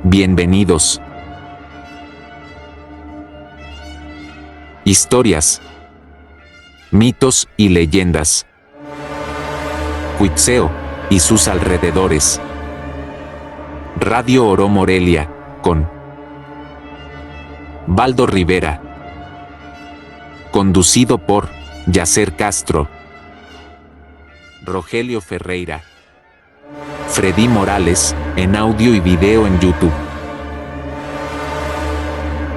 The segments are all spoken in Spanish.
Bienvenidos. Historias, mitos y leyendas. Cuitzeo y sus alrededores. Radio Oro Morelia, con Baldo Rivera. Conducido por Yacer Castro, Rogelio Ferreira, Freddy Morales, en audio y video en YouTube.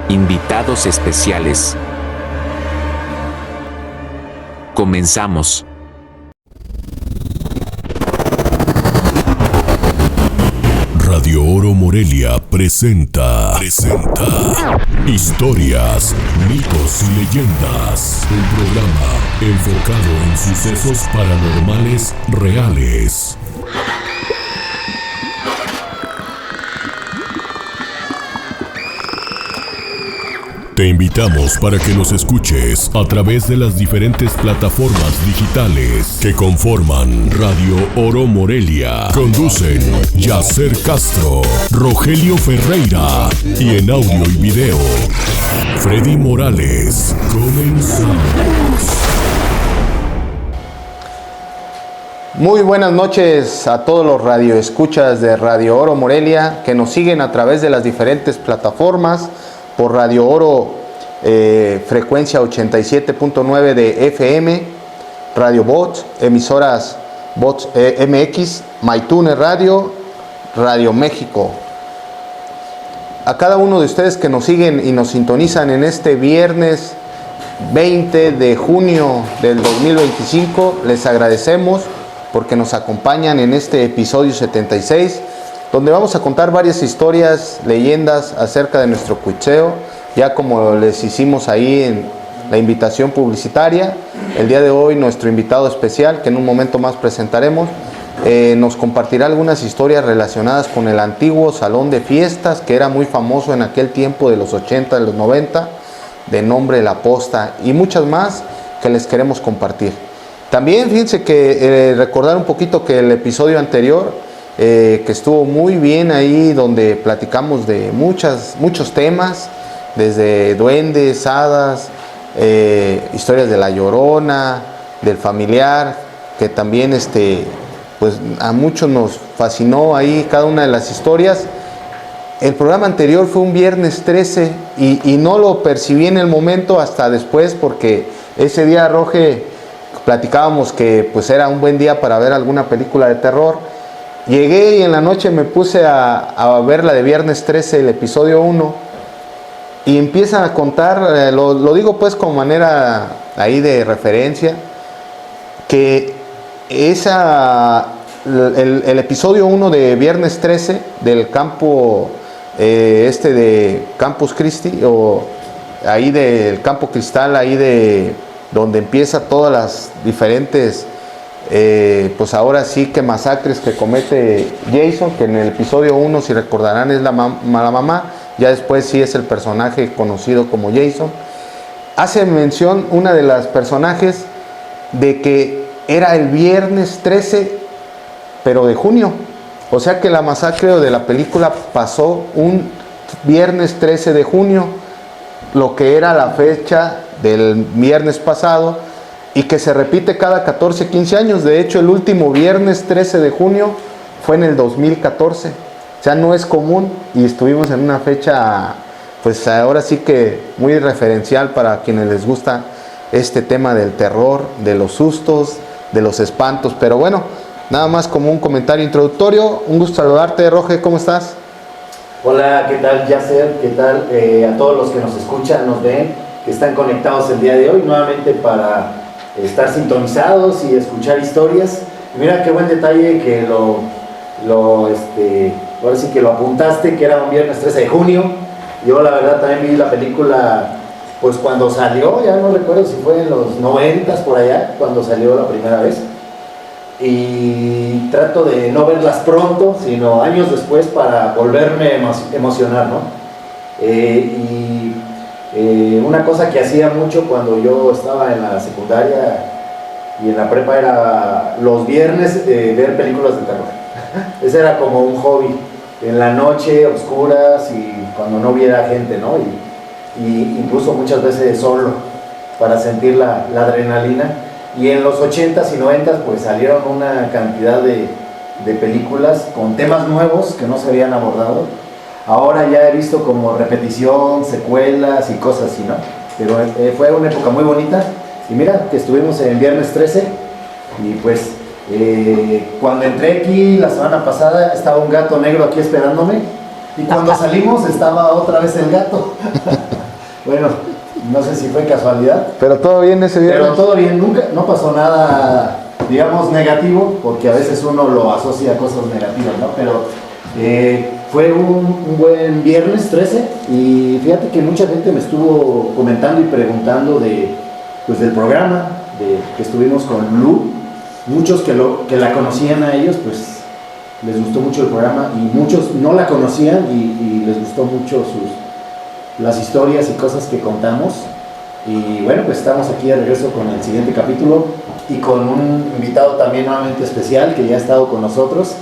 Invitados especiales. Comenzamos. Radio Oro Morelia presenta Historias, mitos y leyendas. Un programa enfocado en sucesos paranormales reales. Te invitamos para que nos escuches a través de las diferentes plataformas digitales que conforman Radio Oro Morelia. Conducen Yacer Castro, Rogelio Ferreira y en audio y video, Freddy Morales. Comenzamos. Muy buenas noches a todos los radioescuchas de Radio Oro Morelia que nos siguen a través de las diferentes plataformas. Por Radio Oro, frecuencia 87.9 de FM, Radio Bots, emisoras Bots MX, MyTuner Radio, Radio México. A cada uno de ustedes que nos siguen y nos sintonizan en este viernes 20 de junio del 2025, les agradecemos porque nos acompañan en este episodio 76, donde vamos a contar varias historias, leyendas acerca de nuestro cuitzeo, ya como les hicimos ahí en la invitación publicitaria. El día de hoy nuestro invitado especial, que en un momento más presentaremos, nos compartirá algunas historias relacionadas con el antiguo salón de fiestas, que era muy famoso en aquel tiempo de los 80, de los 90, de nombre La Posta, y muchas más que les queremos compartir. También fíjense que recordar un poquito que el episodio anterior, que estuvo muy bien ahí, donde platicamos de muchos temas, desde duendes, hadas, historias de La Llorona, del familiar, que también pues a muchos nos fascinó ahí cada una de las historias. El programa anterior fue un viernes 13 y no lo percibí en el momento hasta después, porque ese día, Roge, platicábamos que pues era un buen día para ver alguna película de terror. Llegué y en la noche me puse a ver la de viernes 13, el episodio 1, y empiezan a contar, lo digo pues como manera ahí de referencia, que el episodio 1 de viernes 13 del campo de Campus Christi, o ahí del Campo Cristal, ahí de donde empieza todas las diferentes pues ahora sí que masacres que comete Jason, que en el episodio 1, si recordarán, es la mamá, ya después sí es el personaje conocido como Jason. Hace mención una de las personajes de que era el viernes 13, pero de junio, o sea que la masacre de la película pasó un viernes 13 de junio, lo que era la fecha del viernes pasado, y que se repite cada 14, 15 años. De hecho, el último viernes 13 de junio fue en el 2014. O sea, no es común, y estuvimos en una fecha, pues ahora sí que muy referencial para quienes les gusta este tema del terror, de los sustos, de los espantos. Pero bueno, nada más como un comentario introductorio. Un gusto saludarte, Roge, ¿cómo estás? Hola, ¿qué tal, Yacer? ¿Qué tal a todos los que nos escuchan, nos ven, que están conectados el día de hoy nuevamente para estar sintonizados y escuchar historias? Mira qué buen detalle que ahora sí que lo apuntaste, que era un viernes 13 de junio. Yo la verdad también vi la película pues cuando salió, ya no recuerdo si fue en los 90s por allá, cuando salió la primera vez, y trato de no verlas pronto, sino años después, para volverme a emocionar, ¿no? Una cosa que hacía mucho cuando yo estaba en la secundaria y en la prepa era los viernes ver películas de terror. Ese era como un hobby. en la noche, oscuras y cuando no hubiera gente, ¿no? Y incluso muchas veces solo para sentir la adrenalina. Y en los 80s y 90s pues salieron una cantidad de películas con temas nuevos que no se habían abordado. Ahora ya he visto como repetición, secuelas y cosas así, ¿no? Pero fue una época muy bonita. Y mira, que estuvimos en Viernes 13 y pues cuando entré aquí la semana pasada estaba un gato negro aquí esperándome y cuando salimos estaba otra vez el gato. Bueno, no sé si fue casualidad. Pero todo bien ese viernes. Pero todo bien, nunca, no pasó nada, digamos, negativo, porque a veces uno lo asocia a cosas negativas, ¿no? Pero fue un buen Viernes 13 y fíjate que mucha gente me estuvo comentando y preguntando del programa, que estuvimos con Lu. Muchos que la conocían a ellos, pues les gustó mucho el programa y muchos no la conocían y les gustó mucho las historias y cosas que contamos. Y bueno, pues estamos aquí de regreso con el siguiente capítulo y con un invitado también nuevamente especial que ya ha estado con nosotros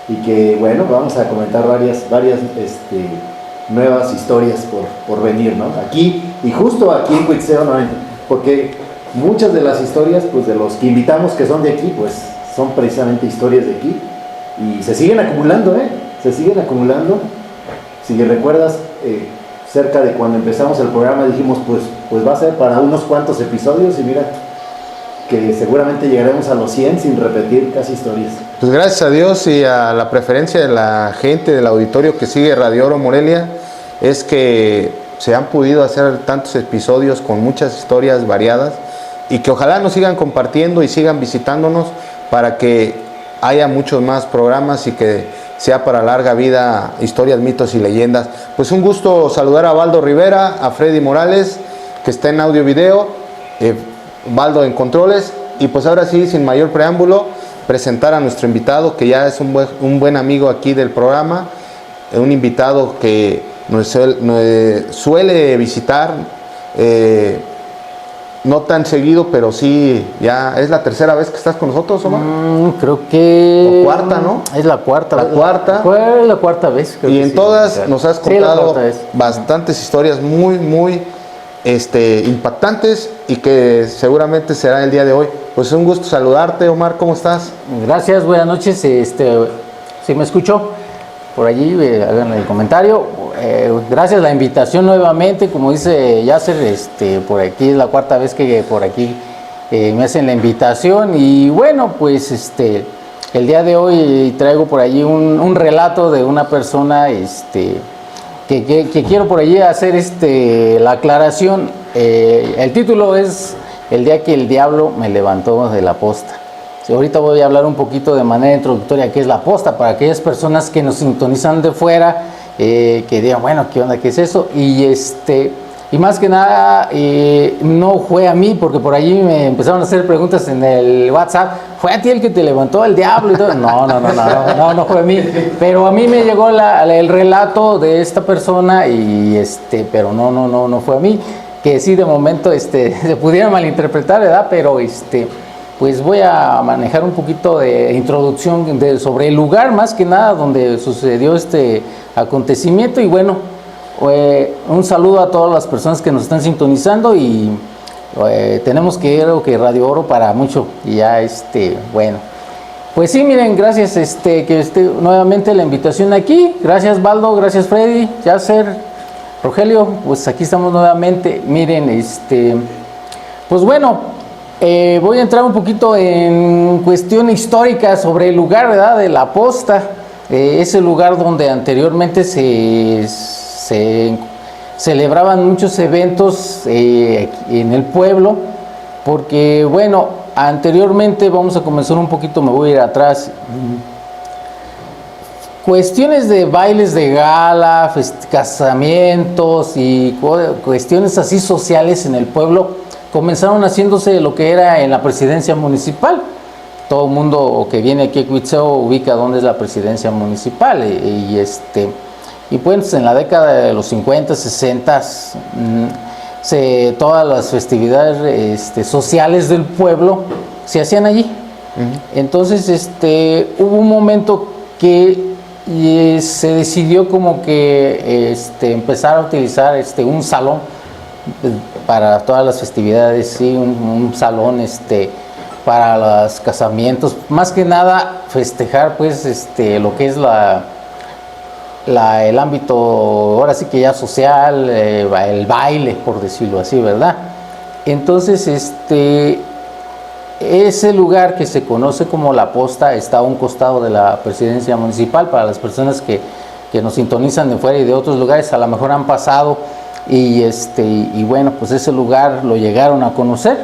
y que bueno, vamos a comentar varias nuevas historias por venir, ¿no? Aquí y justo aquí en Cuitzeo, ¿no? Porque muchas de las historias pues de los que invitamos que son de aquí pues son precisamente historias de aquí y se siguen acumulando, se siguen acumulando. Si recuerdas, cerca de cuando empezamos el programa dijimos pues va a ser para unos cuantos episodios y mira que seguramente llegaremos a los 100 sin repetir casi historias. Pues gracias a Dios y a la preferencia de la gente del auditorio que sigue Radio Oro Morelia es que se han podido hacer tantos episodios con muchas historias variadas y que ojalá nos sigan compartiendo y sigan visitándonos para que haya muchos más programas y que sea para larga vida historias, mitos y leyendas. Pues un gusto saludar a Baldo Rivera, a Freddy Morales, que está en audio y video, Baldo en controles, y pues ahora sí, sin mayor preámbulo, presentar a nuestro invitado, que ya es un buen amigo aquí del programa, un invitado que nos suele visitar, no tan seguido, pero sí, ya es la tercera vez que estás con nosotros, Omar. Creo que... O cuarta, ¿no? Es la cuarta. La cuarta. Fue la cuarta vez. Creo Y que en sí, todas nos has contado sí, bastantes historias muy, muy impactantes y que seguramente será el día de hoy. Pues un gusto saludarte, Omar, ¿cómo estás? Gracias, buenas noches. Si me escucho por allí, hagan el comentario. Gracias la invitación nuevamente, como dice Yasser, por aquí es la cuarta vez que por aquí me hacen la invitación y bueno, pues el día de hoy traigo por allí un relato de una persona que quiero por allí hacer la aclaración. El título es El día que el diablo me levantó de la posta. Ahorita voy a hablar un poquito de manera introductoria qué es la posta para aquellas personas que nos sintonizan de fuera, que digan, bueno, ¿qué onda? ¿Qué es eso? Y más que nada, no fue a mí, porque por allí me empezaron a hacer preguntas en el WhatsApp, ¿fue a ti el que te levantó el diablo? Y todo. No fue a mí, pero a mí me llegó el relato de esta persona, pero no fue a mí, que sí de momento se pudiera malinterpretar, ¿verdad? Pero pues voy a manejar un poquito de introducción sobre el lugar, más que nada, donde sucedió este acontecimiento. Y bueno, un saludo a todas las personas que nos están sintonizando y tenemos que Radio Oro para mucho. Y ya, bueno, pues sí, miren, gracias nuevamente la invitación aquí. Gracias, Baldo, gracias, Freddy, Yasser, Rogelio, pues aquí estamos nuevamente. Miren, pues bueno, voy a entrar un poquito en cuestión histórica sobre el lugar, ¿verdad?, de la posta, ese lugar donde anteriormente se celebraban muchos eventos en el pueblo, porque bueno, anteriormente, vamos a comenzar un poquito, me voy a ir atrás, cuestiones de bailes de gala, casamientos y cuestiones así sociales en el pueblo, comenzaron haciéndose lo que era en la presidencia municipal. Todo el mundo que viene aquí a Cuitzeo ubica dónde es la presidencia municipal y pues en la década de los 50, 60 todas las festividades sociales del pueblo se hacían allí. Entonces hubo un momento que y se decidió como que empezar a utilizar un salón para todas las festividades, sí, un salón para los casamientos, más que nada festejar pues lo que es el ámbito ahora sí que ya social, el baile, por decirlo así, ¿verdad? Entonces ese lugar que se conoce como La Posta está a un costado de la presidencia municipal. Para las personas que nos sintonizan de fuera y de otros lugares, a lo mejor han pasado y bueno, pues ese lugar lo llegaron a conocer.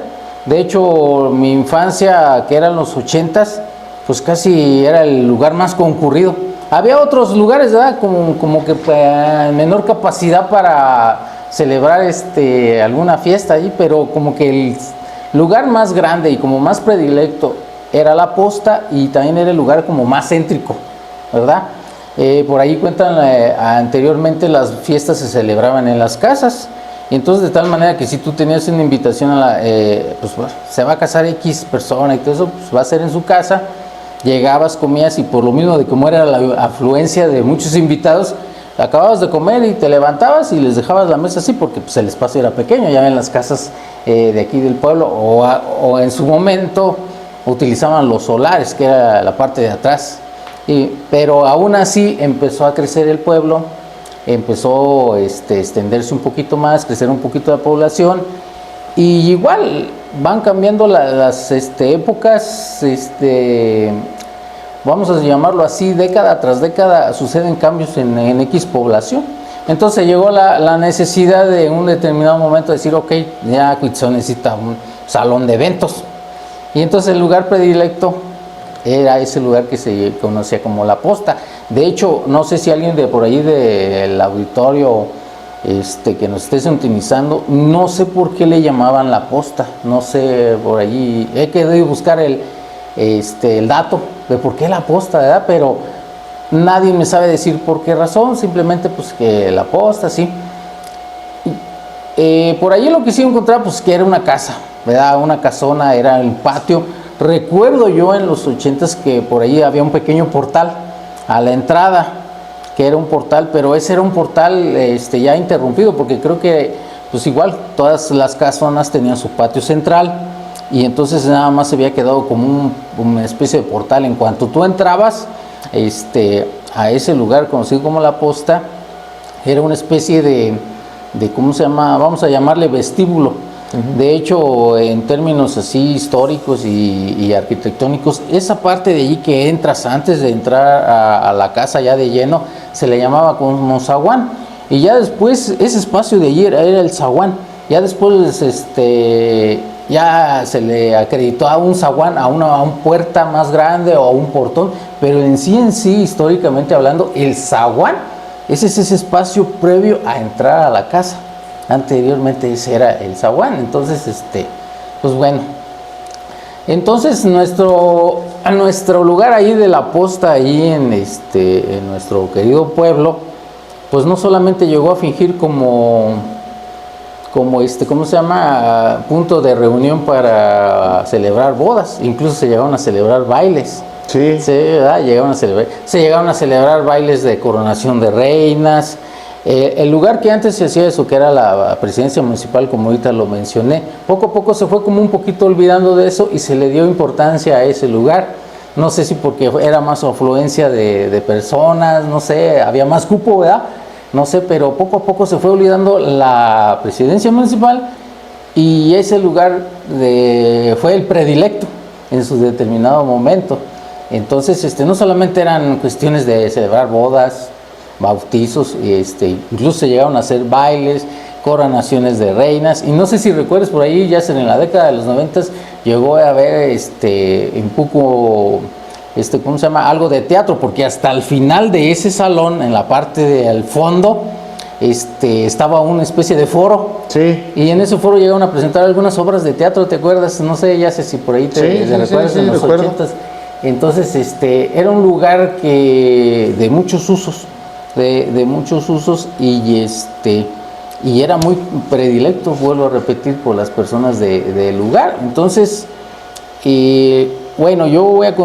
De hecho, mi infancia, que eran los 80s, pues casi era el lugar más concurrido. Había otros lugares, ¿verdad? Como que menor capacidad para celebrar alguna fiesta ahí, pero como que el lugar más grande y como más predilecto era La Posta, y también era el lugar como más céntrico, ¿verdad? Por ahí cuentan, anteriormente las fiestas se celebraban en las casas, y entonces de tal manera que si tú tenías una invitación pues bueno, se va a casar X persona y todo eso, pues va a ser en su casa, llegabas, comías, y por lo mismo de cómo era la afluencia de muchos invitados, acababas de comer y te levantabas y les dejabas la mesa así, porque pues el espacio era pequeño. Ya en las casas de aquí del pueblo, o en su momento utilizaban los solares, que era la parte de atrás, pero aún así empezó a crecer el pueblo, empezó a extenderse un poquito más, crecer un poquito la población, y igual van cambiando las épocas, vamos a llamarlo así, década tras década suceden cambios en X población. Entonces llegó la necesidad de un determinado momento de decir, ok, ya Cuitzeo necesita un salón de eventos. Y entonces el lugar predilecto era ese lugar que se conocía como La Posta. De hecho, no sé si alguien de por ahí del auditorio que nos esté sintonizando, no sé por qué le llamaban La Posta, no sé, por allí he querido buscar el dato de por qué La Posta, ¿verdad? Pero nadie me sabe decir por qué razón, simplemente pues que La Posta, sí. Por allí lo que sí encontraba, pues que era una casa, ¿verdad? Una casona, era el patio. Recuerdo yo en los 80s que por ahí había un pequeño portal a la entrada, que era un portal, pero ese era un portal ya interrumpido, porque creo que pues igual todas las casonas tenían su patio central, y entonces nada más se había quedado como una especie de portal. En cuanto tú entrabas a ese lugar conocido como La Posta, era una especie de ¿cómo se llama? Vamos a llamarle vestíbulo. De hecho, en términos así históricos y arquitectónicos, esa parte de allí que entras antes de entrar a la casa ya de lleno, se le llamaba como zaguán, y ya después ese espacio de allí era el zaguán. Ya después ya se le acreditó a un zaguán, a una puerta más grande o a un portón, pero en sí, históricamente hablando, el zaguán ese es ese espacio previo a entrar a la casa. Anteriormente ese era el zaguán. Entonces, pues bueno. Entonces a nuestro lugar ahí de La Posta, ahí en nuestro querido pueblo, pues no solamente llegó a fingir como ¿cómo se llama? Punto de reunión para celebrar bodas. Incluso se llegaron a celebrar bailes. Sí. Se llegaron a celebrar bailes de coronación de reinas. El lugar que antes se hacía eso, que era la presidencia municipal, como ahorita lo mencioné, poco a poco se fue como un poquito olvidando de eso y se le dio importancia a ese lugar. No sé si porque era más afluencia de personas, no sé, había más cupo, ¿verdad? No sé, pero poco a poco se fue olvidando la presidencia municipal, y ese lugar fue el predilecto en su determinado momento. Entonces, no solamente eran cuestiones de celebrar bodas, bautizos, incluso se llegaron a hacer bailes, coronaciones de reinas, y no sé si recuerdas por ahí, ya en la década de los 90 llegó a haber un poco, ¿cómo se llama? Algo de teatro, porque hasta el final de ese salón, en la parte del fondo, estaba una especie de foro. Sí. Y en ese foro llegaron a presentar algunas obras de teatro, ¿te acuerdas? No sé, ya sé si por ahí te recuerdas, en los 80s. Entonces, era un lugar de muchos usos, de muchos usos, y era muy predilecto, vuelvo a repetir, por las personas del lugar. Entonces, Bueno, yo voy a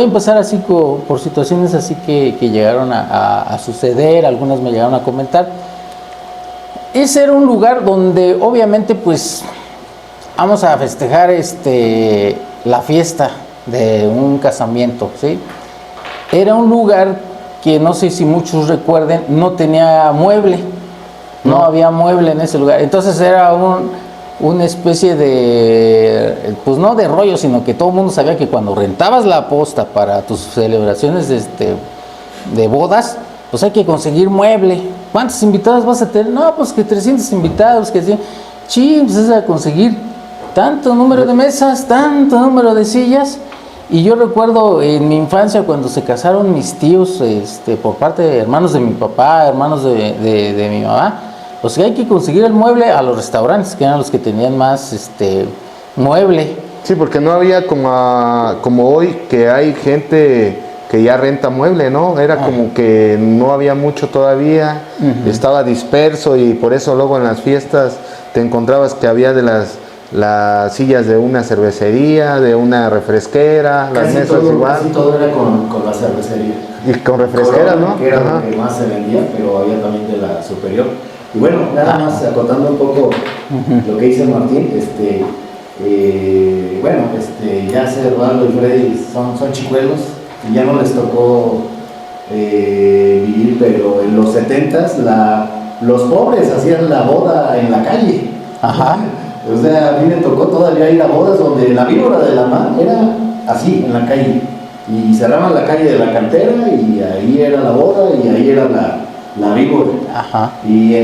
empezar así por situaciones así que llegaron a suceder, algunas me llegaron a comentar. Ese era un lugar donde obviamente pues vamos a festejar la fiesta de un casamiento, ¿sí? Era un lugar que no sé si muchos recuerden, no tenía mueble, no había mueble en ese lugar, entonces era una especie de, pues no de rollo, sino que todo el mundo sabía que cuando rentabas la posta para tus celebraciones de bodas, pues hay que conseguir mueble. ¿Cuántos invitados vas a tener? No, pues que 300 invitados, que sí, pues es a conseguir tanto número de mesas, tanto número de sillas. Y yo recuerdo en mi infancia cuando se casaron mis tíos, por parte de hermanos de mi papá, hermanos de mi mamá, pues que hay que conseguir el mueble a los restaurantes, que eran los que tenían más mueble. Sí, porque no había como hoy, que hay gente que ya renta mueble, ¿no? Era como que no había mucho todavía, estaba disperso, y por eso luego en las fiestas te encontrabas que había de las sillas de una cervecería, de una refresquera, las mesas igual. Casi todo era con la cervecería. Y con refresquera, Corona, ¿no? que era lo que más se vendía, pero había también de la superior. Y bueno, nada más acotando un poco lo que dice Martín, ya Eduardo y Freddy son chicuelos y ya no les tocó vivir, pero en los 70s los pobres hacían la boda en la calle. Ajá. O sea, a mí me tocó todavía ir a bodas donde la víbora de la mar era así, en la calle. Y cerraban la calle de la cantera y ahí era la boda y ahí era la víbora. Ajá. Y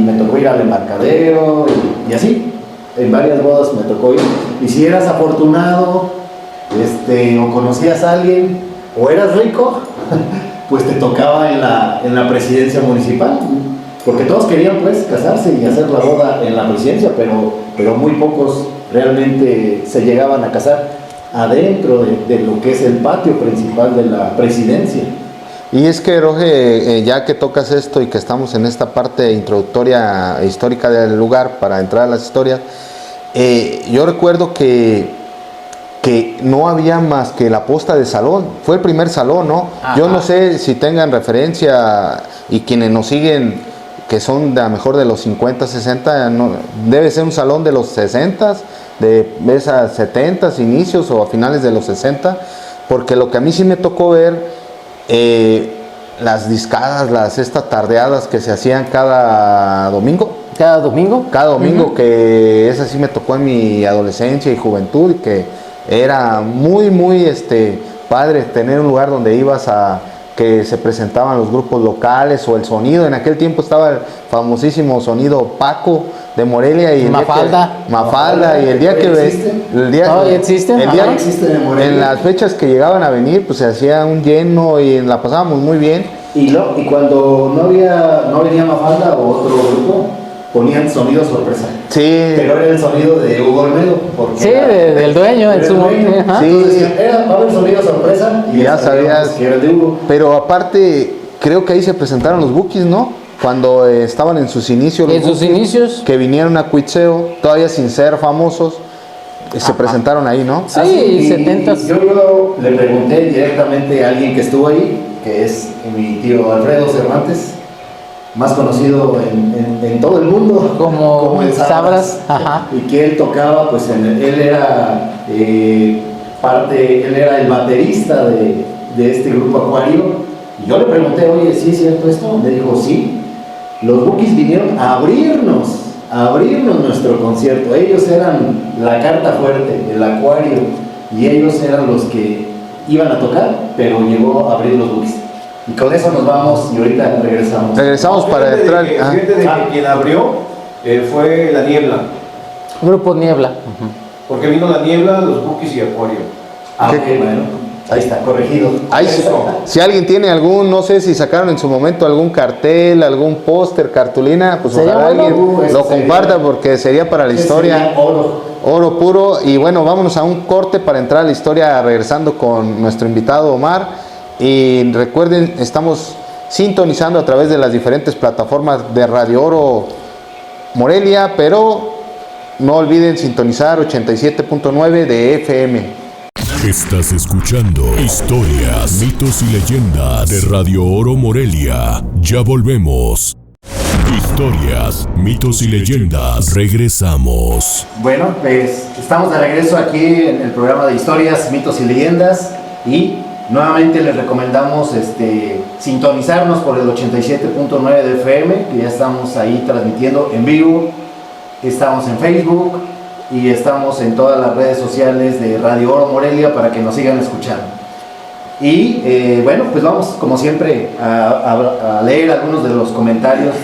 me tocó ir al embarcadero y así. En varias bodas me tocó ir. Y si eras afortunado, o conocías a alguien, o eras rico, pues te tocaba en la presidencia municipal. Porque todos querían pues casarse y hacer la boda en la presidencia, pero muy pocos realmente se llegaban a casar adentro de lo que es el patio principal de la presidencia. Y es que, Roge, ya que tocas esto y que estamos en esta parte introductoria histórica del lugar para entrar a las historias, yo recuerdo que no había más que la posta de salón. Fue el primer salón, ¿no? Ajá. Yo no sé si tengan referencia, y quienes nos siguen, que son a lo mejor de los 50, 60, no, debe ser un salón de los 60, de esas 70, inicios o a finales de los 60, porque lo que a mí sí me tocó ver, las discadas, estas tardeadas que se hacían cada domingo. ¿Cada domingo? Cada domingo, que esa sí me tocó en mi adolescencia y juventud, y que era muy, muy padre tener un lugar donde ibas que se presentaban los grupos locales o el sonido. En aquel tiempo estaba el famosísimo sonido Paco de Morelia y Mafalda, y el día que existen, en las fechas que llegaban a venir, pues se hacía un lleno y la pasábamos muy bien. Y cuando no venía Mafalda o otro grupo, ponían sonido sorpresa. Sí. Pero era el sonido de Hugo Olmedo. Sí, del dueño en su momento. Sí. Entonces va a haber sonido sorpresa y ya sabías que era el de Hugo. Pero aparte, creo que ahí se presentaron los Bukis, ¿no? Cuando estaban en sus inicios. En sus inicios. Que vinieron a Cuitzeo, todavía sin ser famosos, se presentaron ahí, ¿no? Sí, 70s. Yo le pregunté directamente a alguien que estuvo ahí, que es mi tío Alfredo Cervantes, más conocido en todo el mundo como el Sabras. Ajá. Y que él tocaba, pues él era él era el baterista de este grupo Acuario. Y yo le pregunté, oye, ¿sí es cierto esto? Me dijo, sí, los Bukis vinieron a abrirnos nuestro concierto. Ellos eran la carta fuerte, el Acuario, y ellos eran los que iban a tocar, pero llegó a abrir los Bukis. Y con eso nos vamos y ahorita regresamos. Regresamos para entrar. Fíjate de que quien abrió fue La Niebla. Grupo Niebla. Porque vino La Niebla, los Bukis y Acuario. Bueno, ahí está, corregido. Si alguien tiene algún, no sé si sacaron en su momento algún cartel, algún póster, cartulina, pues ojalá alguien lo comparta, porque sería para la historia. Oro puro. Y bueno, vámonos a un corte para entrar a la historia, regresando con nuestro invitado Omar. Y recuerden, estamos sintonizando a través de las diferentes plataformas de Radio Oro Morelia, pero no olviden sintonizar 87.9 de FM. Estás escuchando Historias, mitos y leyendas de Radio Oro Morelia. Ya volvemos. Historias, mitos y leyendas. Regresamos. Bueno, pues estamos de regreso aquí en el programa de Historias, mitos y leyendas y nuevamente les recomendamos sintonizarnos por el 87.9 de FM, que ya estamos ahí transmitiendo en vivo. Estamos en Facebook y estamos en todas las redes sociales de Radio Oro Morelia para que nos sigan escuchando. Y bueno, pues vamos como siempre a leer algunos de los comentarios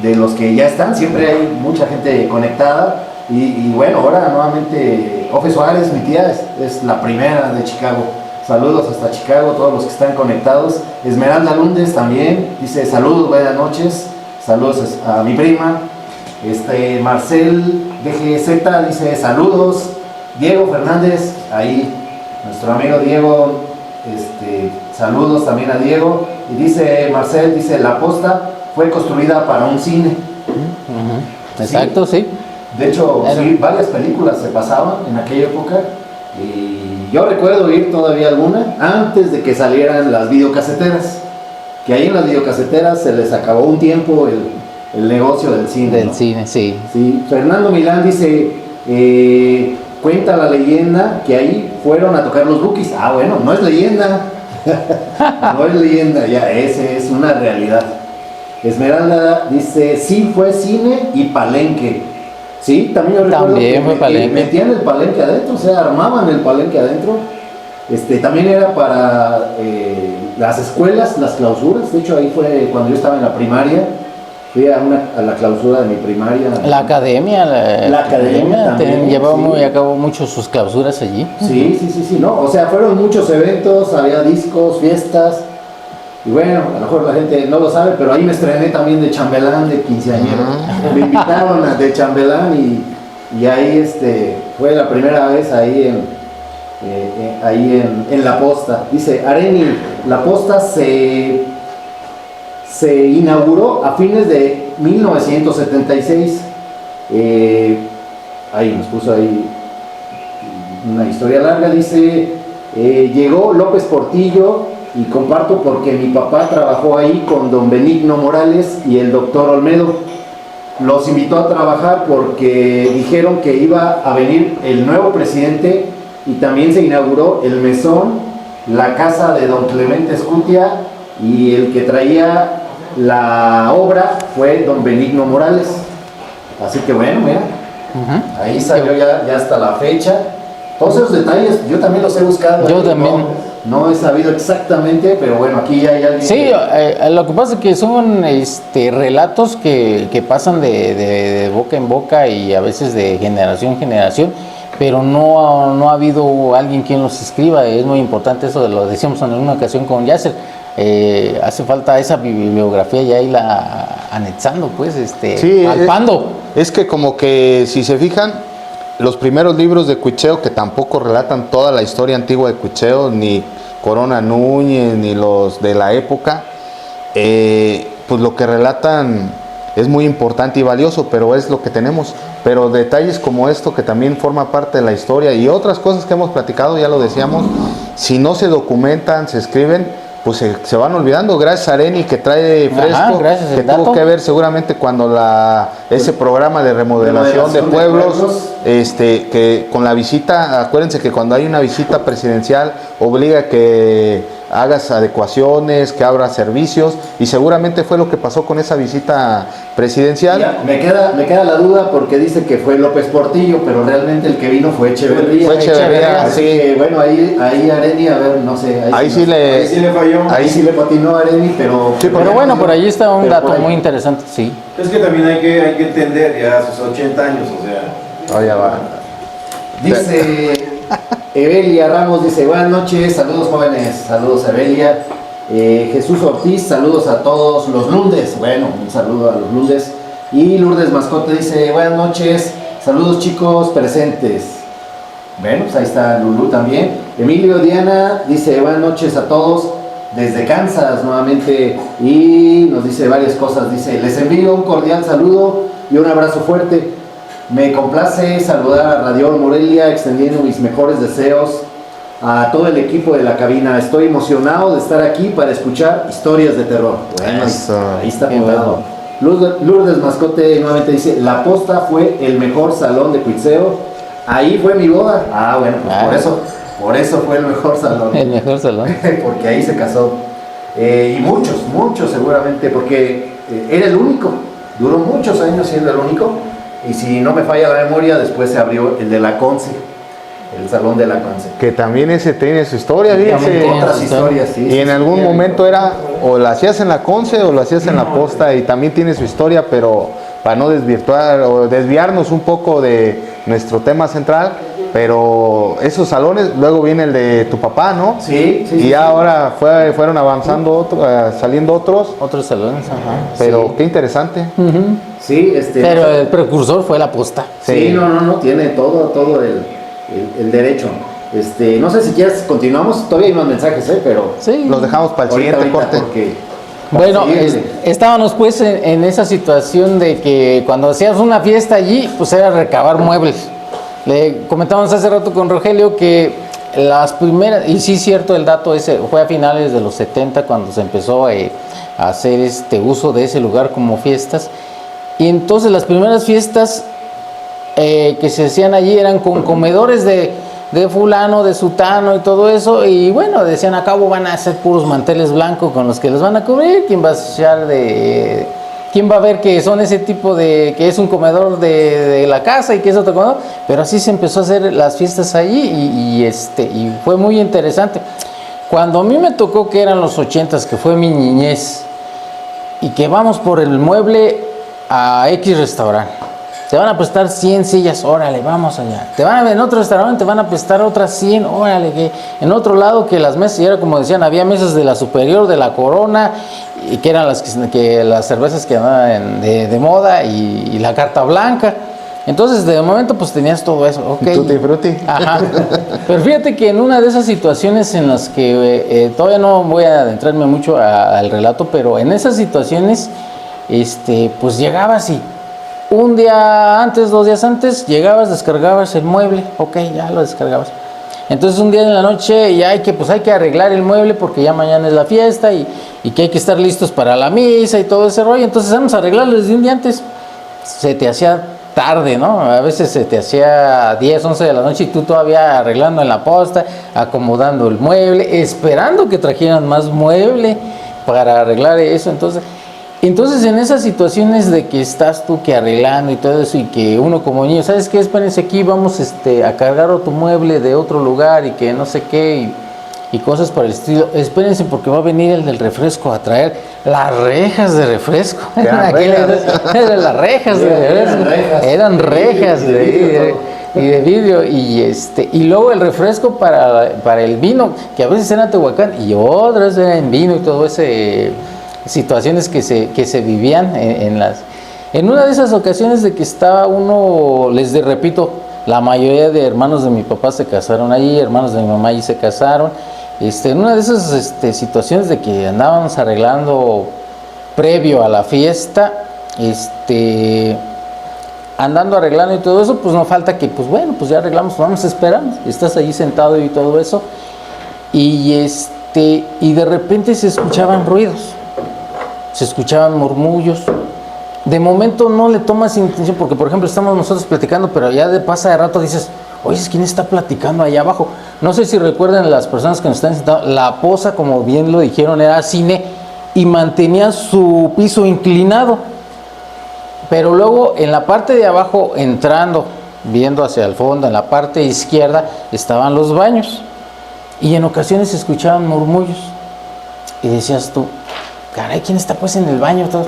de los que ya están. Siempre hay mucha gente conectada y bueno, ahora nuevamente Ofe Suárez, mi tía, es la primera de Chicago. Saludos hasta Chicago, todos los que están conectados. Esmeralda Lundes también dice saludos, buenas noches, saludos a mi prima. Marcel DGZ dice saludos. Diego Fernández, ahí nuestro amigo Diego, saludos también a Diego. Y dice Marcel, dice la posta fue construida para un cine. Exacto, sí. De hecho, sí, varias películas se pasaban en aquella época y yo recuerdo ir todavía alguna antes de que salieran las videocaseteras, que ahí en las videocaseteras se les acabó un tiempo el negocio del cine. Del cine, sí. Sí. Fernando Milán dice, cuenta la leyenda que ahí fueron a tocar los Bukis. Ah, bueno, no es leyenda. No es leyenda, ya, ese es una realidad. Esmeralda dice, sí fue cine y palenque. Sí, también yo recuerdo También fue que palenque. metían el palenque adentro, o sea, armaban el palenque adentro. También era para las escuelas, las clausuras. De hecho, ahí fue cuando yo estaba en la primaria. Fui a la clausura de mi primaria. La academia, La academia también, llevaba sí. muy a cabo muchos sus clausuras allí. Sí, ¿no? O sea, fueron muchos eventos, había discos, fiestas. Y bueno, a lo mejor la gente no lo sabe, pero ahí me estrené también de chambelán, de quinceañero. Me invitaron de chambelán y ahí fue la primera vez ahí en La Posta. Dice Areni, La Posta se inauguró a fines de 1976. Ahí nos puso ahí una historia larga. Dice, llegó López Portillo y comparto porque mi papá trabajó ahí con don Benigno Morales y el doctor Olmedo. Los invitó a trabajar porque dijeron que iba a venir el nuevo presidente y también se inauguró el mesón, la casa de don Clemente Escutia y el que traía la obra fue don Benigno Morales. Así que bueno, mira, ahí salió ya hasta la fecha. Todos esos detalles yo también los he buscado. Yo también. No he sabido exactamente, pero bueno, aquí ya hay alguien. Sí, lo que pasa es que son relatos que pasan de boca en boca y a veces de generación en generación, pero no ha habido alguien quien los escriba. Es muy importante eso, lo decíamos en una ocasión con Yasser. Hace falta esa bibliografía y ahí la anexando, pues, palpando. Es que como que si se fijan, los primeros libros de Cuicheo, que tampoco relatan toda la historia antigua de Cuicheo, ni Corona Núñez, ni los de la época, pues lo que relatan es muy importante y valioso, pero es lo que tenemos. Pero detalles como esto, que también forma parte de la historia, y otras cosas que hemos platicado, ya lo decíamos, si no se documentan, se escriben, pues se van olvidando. Gracias a Areni, que trae fresco, que tuvo que ver seguramente cuando ese programa de remodelación de pueblos, que con la visita, acuérdense que cuando hay una visita presidencial obliga a que hagas adecuaciones, que abra servicios, y seguramente fue lo que pasó con esa visita presidencial. Ya, me queda la duda porque dice que fue López Portillo, pero realmente el que vino fue Echeverría. Fue Echeverría, así sí. que bueno, ahí Areni, a ver, no sé. Ahí sí le falló. Ahí sí le patinó a Areni, pero... Sí, Pero bueno, por ahí está un pero dato por ahí. muy interesante, sí. Es que también hay que entender ya sus 80 años, o sea. ya va. Dice Evelia Ramos, dice buenas noches, saludos jóvenes, saludos a Evelia. Jesús Ortiz, saludos a todos los Lundes, bueno, un saludo a los Lundes. Y Lourdes Mascote dice buenas noches, saludos chicos presentes. Bueno, pues ahí está Lulú también. Emilio Diana dice buenas noches a todos desde Kansas nuevamente y nos dice varias cosas. Dice, les envío un cordial saludo y un abrazo fuerte. Me complace saludar a Radio Morelia extendiendo mis mejores deseos a todo el equipo de la cabina. Estoy emocionado de estar aquí para escuchar historias de terror. Bueno, Eso. ahí está apuntado. Lourdes Mascote nuevamente dice, La Posta fue el mejor salón de Cuitzeo. Ahí fue mi boda. Ah, bueno, pues por eso fue el mejor salón. El mejor salón. Porque ahí se casó. Y muchos seguramente, porque era el único. Duró muchos años siendo el único. Y si no me falla la memoria, después se abrió el de la Conce. El salón de la Conce. Que también ese tiene su historia, Sí, fíjense. también tiene Otras historias, sí. Y en algún momento era o la hacías en la Conce o lo hacías en la Posta, y también tiene su historia, pero para no desvirtuar o desviarnos un poco de nuestro tema central, pero esos salones, luego viene el de tu papá, ¿no? Sí, sí. Y sí, ya sí. ahora saliendo otros, Otros salones, ajá. pero qué interesante. Sí, Pero el precursor fue La Posta. Sí, no, tiene todo el derecho. No sé si quieres continuamos, todavía hay más mensajes, pero Sí. Los dejamos para el siguiente corte. porque Bueno, seguirle. estábamos pues en esa situación de que cuando hacías una fiesta allí, pues era recabar muebles. Le comentábamos hace rato con Rogelio que las primeras, y sí cierto el dato ese, fue a finales de los 70 cuando se empezó a hacer uso de ese lugar como fiestas. Y entonces las primeras fiestas que se hacían allí eran con comedores de fulano, de sutano y todo eso, y bueno, decían, a cabo van a hacer puros manteles blancos con los que les van a cubrir, quién va a ver que son ese tipo de, que es un comedor de la casa y que es otro comedor, pero así se empezó a hacer las fiestas allí y fue muy interesante. Cuando a mí me tocó, que eran los 80s, que fue mi niñez, y que vamos por el mueble a X restaurante, te van a prestar 100 sillas, órale, vamos allá. Te van a ver en otro restaurante, te van a prestar otras 100, órale, que en otro lado que las mesas, y era como decían, había mesas de la Superior, de la Corona, y que eran las cervezas que andaban de moda, y la Carta Blanca. Entonces, de momento, pues tenías todo eso, ok. Tutti frutti. Ajá. Pero fíjate que en una de esas situaciones en las que todavía no voy a adentrarme mucho al relato, pero en esas situaciones, pues llegabas y un día antes, 2 días antes, llegabas, descargabas el mueble, ok, ya lo descargabas. Entonces un día en la noche ya hay que arreglar el mueble porque ya mañana es la fiesta y que hay que estar listos para la misa y todo ese rollo. Entonces vamos a arreglarlo desde un día antes. Se te hacía tarde, ¿no? A veces se te hacía 10, 11 de la noche y tú todavía arreglando en la posta, acomodando el mueble, esperando que trajeran más mueble para arreglar eso. Entonces en esas situaciones de que estás tú que arreglando y todo eso, y que uno como niño, ¿sabes qué? Espérense aquí, vamos a cargar otro mueble de otro lugar y que no sé qué, y cosas por el estilo. Espérense porque va a venir el del refresco a traer las rejas de refresco. Eran Eran las rejas de refresco. Eran rejas de vidrio. Y luego el refresco para el vino, que a veces era en Tehuacán y otras era en vino y todo ese situaciones que se vivían en una de esas ocasiones de que estaba uno, repito, la mayoría de hermanos de mi papá se casaron allí, hermanos de mi mamá allí se casaron, en una de esas situaciones de que andábamos arreglando previo a la fiesta, andando arreglando y todo eso, pues no falta que, pues bueno, pues ya arreglamos, vamos a esperar, estás allí sentado y todo eso, y de repente se escuchaban ruidos. Se escuchaban murmullos. De momento no le tomas intención, porque por ejemplo estamos nosotros platicando, pero ya pasa de rato dices, oye, ¿quién está platicando allá abajo? No sé si recuerdan las personas que nos están sentados, La Poza, como bien lo dijeron, era cine y mantenía su piso inclinado. Pero luego en la parte de abajo, entrando, viendo hacia el fondo, en la parte izquierda, estaban los baños. Y en ocasiones se escuchaban murmullos. Y decías tú, caray, ¿quién está pues en el baño? Todo?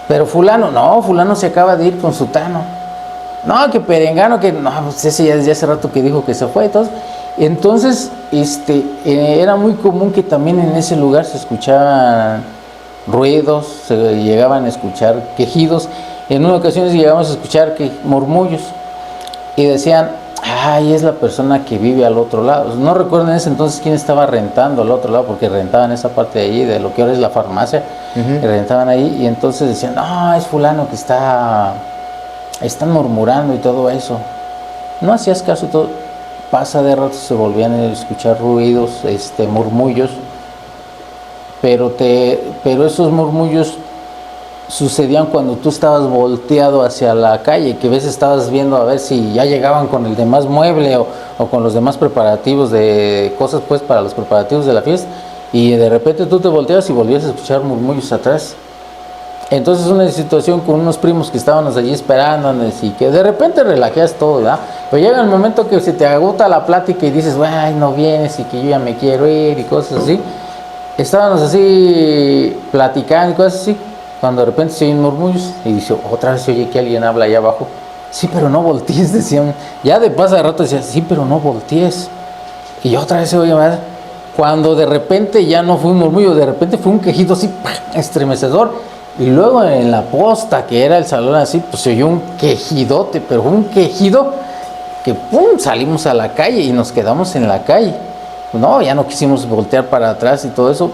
Pero fulano se acaba de ir con sutano. No, que perengano, que no, pues ese ya desde hace rato que dijo que se fue. Entonces, era muy común que también en ese lugar se escuchaban ruidos, se llegaban a escuchar quejidos. En una ocasión llegábamos a escuchar murmullos y decían, ay, es la persona que vive al otro lado. No recuerdo en ese entonces quién estaba rentando al otro lado, porque rentaban esa parte de allí, de lo que ahora es la farmacia, y rentaban ahí, y entonces decían, no, es fulano que están murmurando y todo eso. No hacías caso y todo. pasa de rato se volvían a escuchar ruidos, murmullos, pero esos murmullos sucedían cuando tú estabas volteado hacia la calle, que a veces estabas viendo a ver si ya llegaban con el demás mueble o con los demás preparativos de cosas pues para los preparativos de la fiesta, y de repente tú te volteabas y volvías a escuchar murmullos atrás. Entonces una situación con unos primos que estábamos allí esperándonos y que de repente relajeas todo, ¿verdad? Pero llega el momento que se te agota la plática y dices, ay, no vienes y que yo ya me quiero ir y cosas así. Estábamos así platicando y cosas así, cuando de repente se oyen murmullos y dice, otra vez se oye que alguien habla allá abajo. Sí, pero no voltees, decían. Ya de paso de rato decía, sí, pero no voltees. Y otra vez se oye más. Cuando de repente ya no fue un murmullo, de repente fue un quejido así, estremecedor. Y luego en la posta, que era el salón así, pues se oyó un quejidote, pero un quejido que pum, salimos a la calle y nos quedamos en la calle. No, ya no quisimos voltear para atrás y todo eso.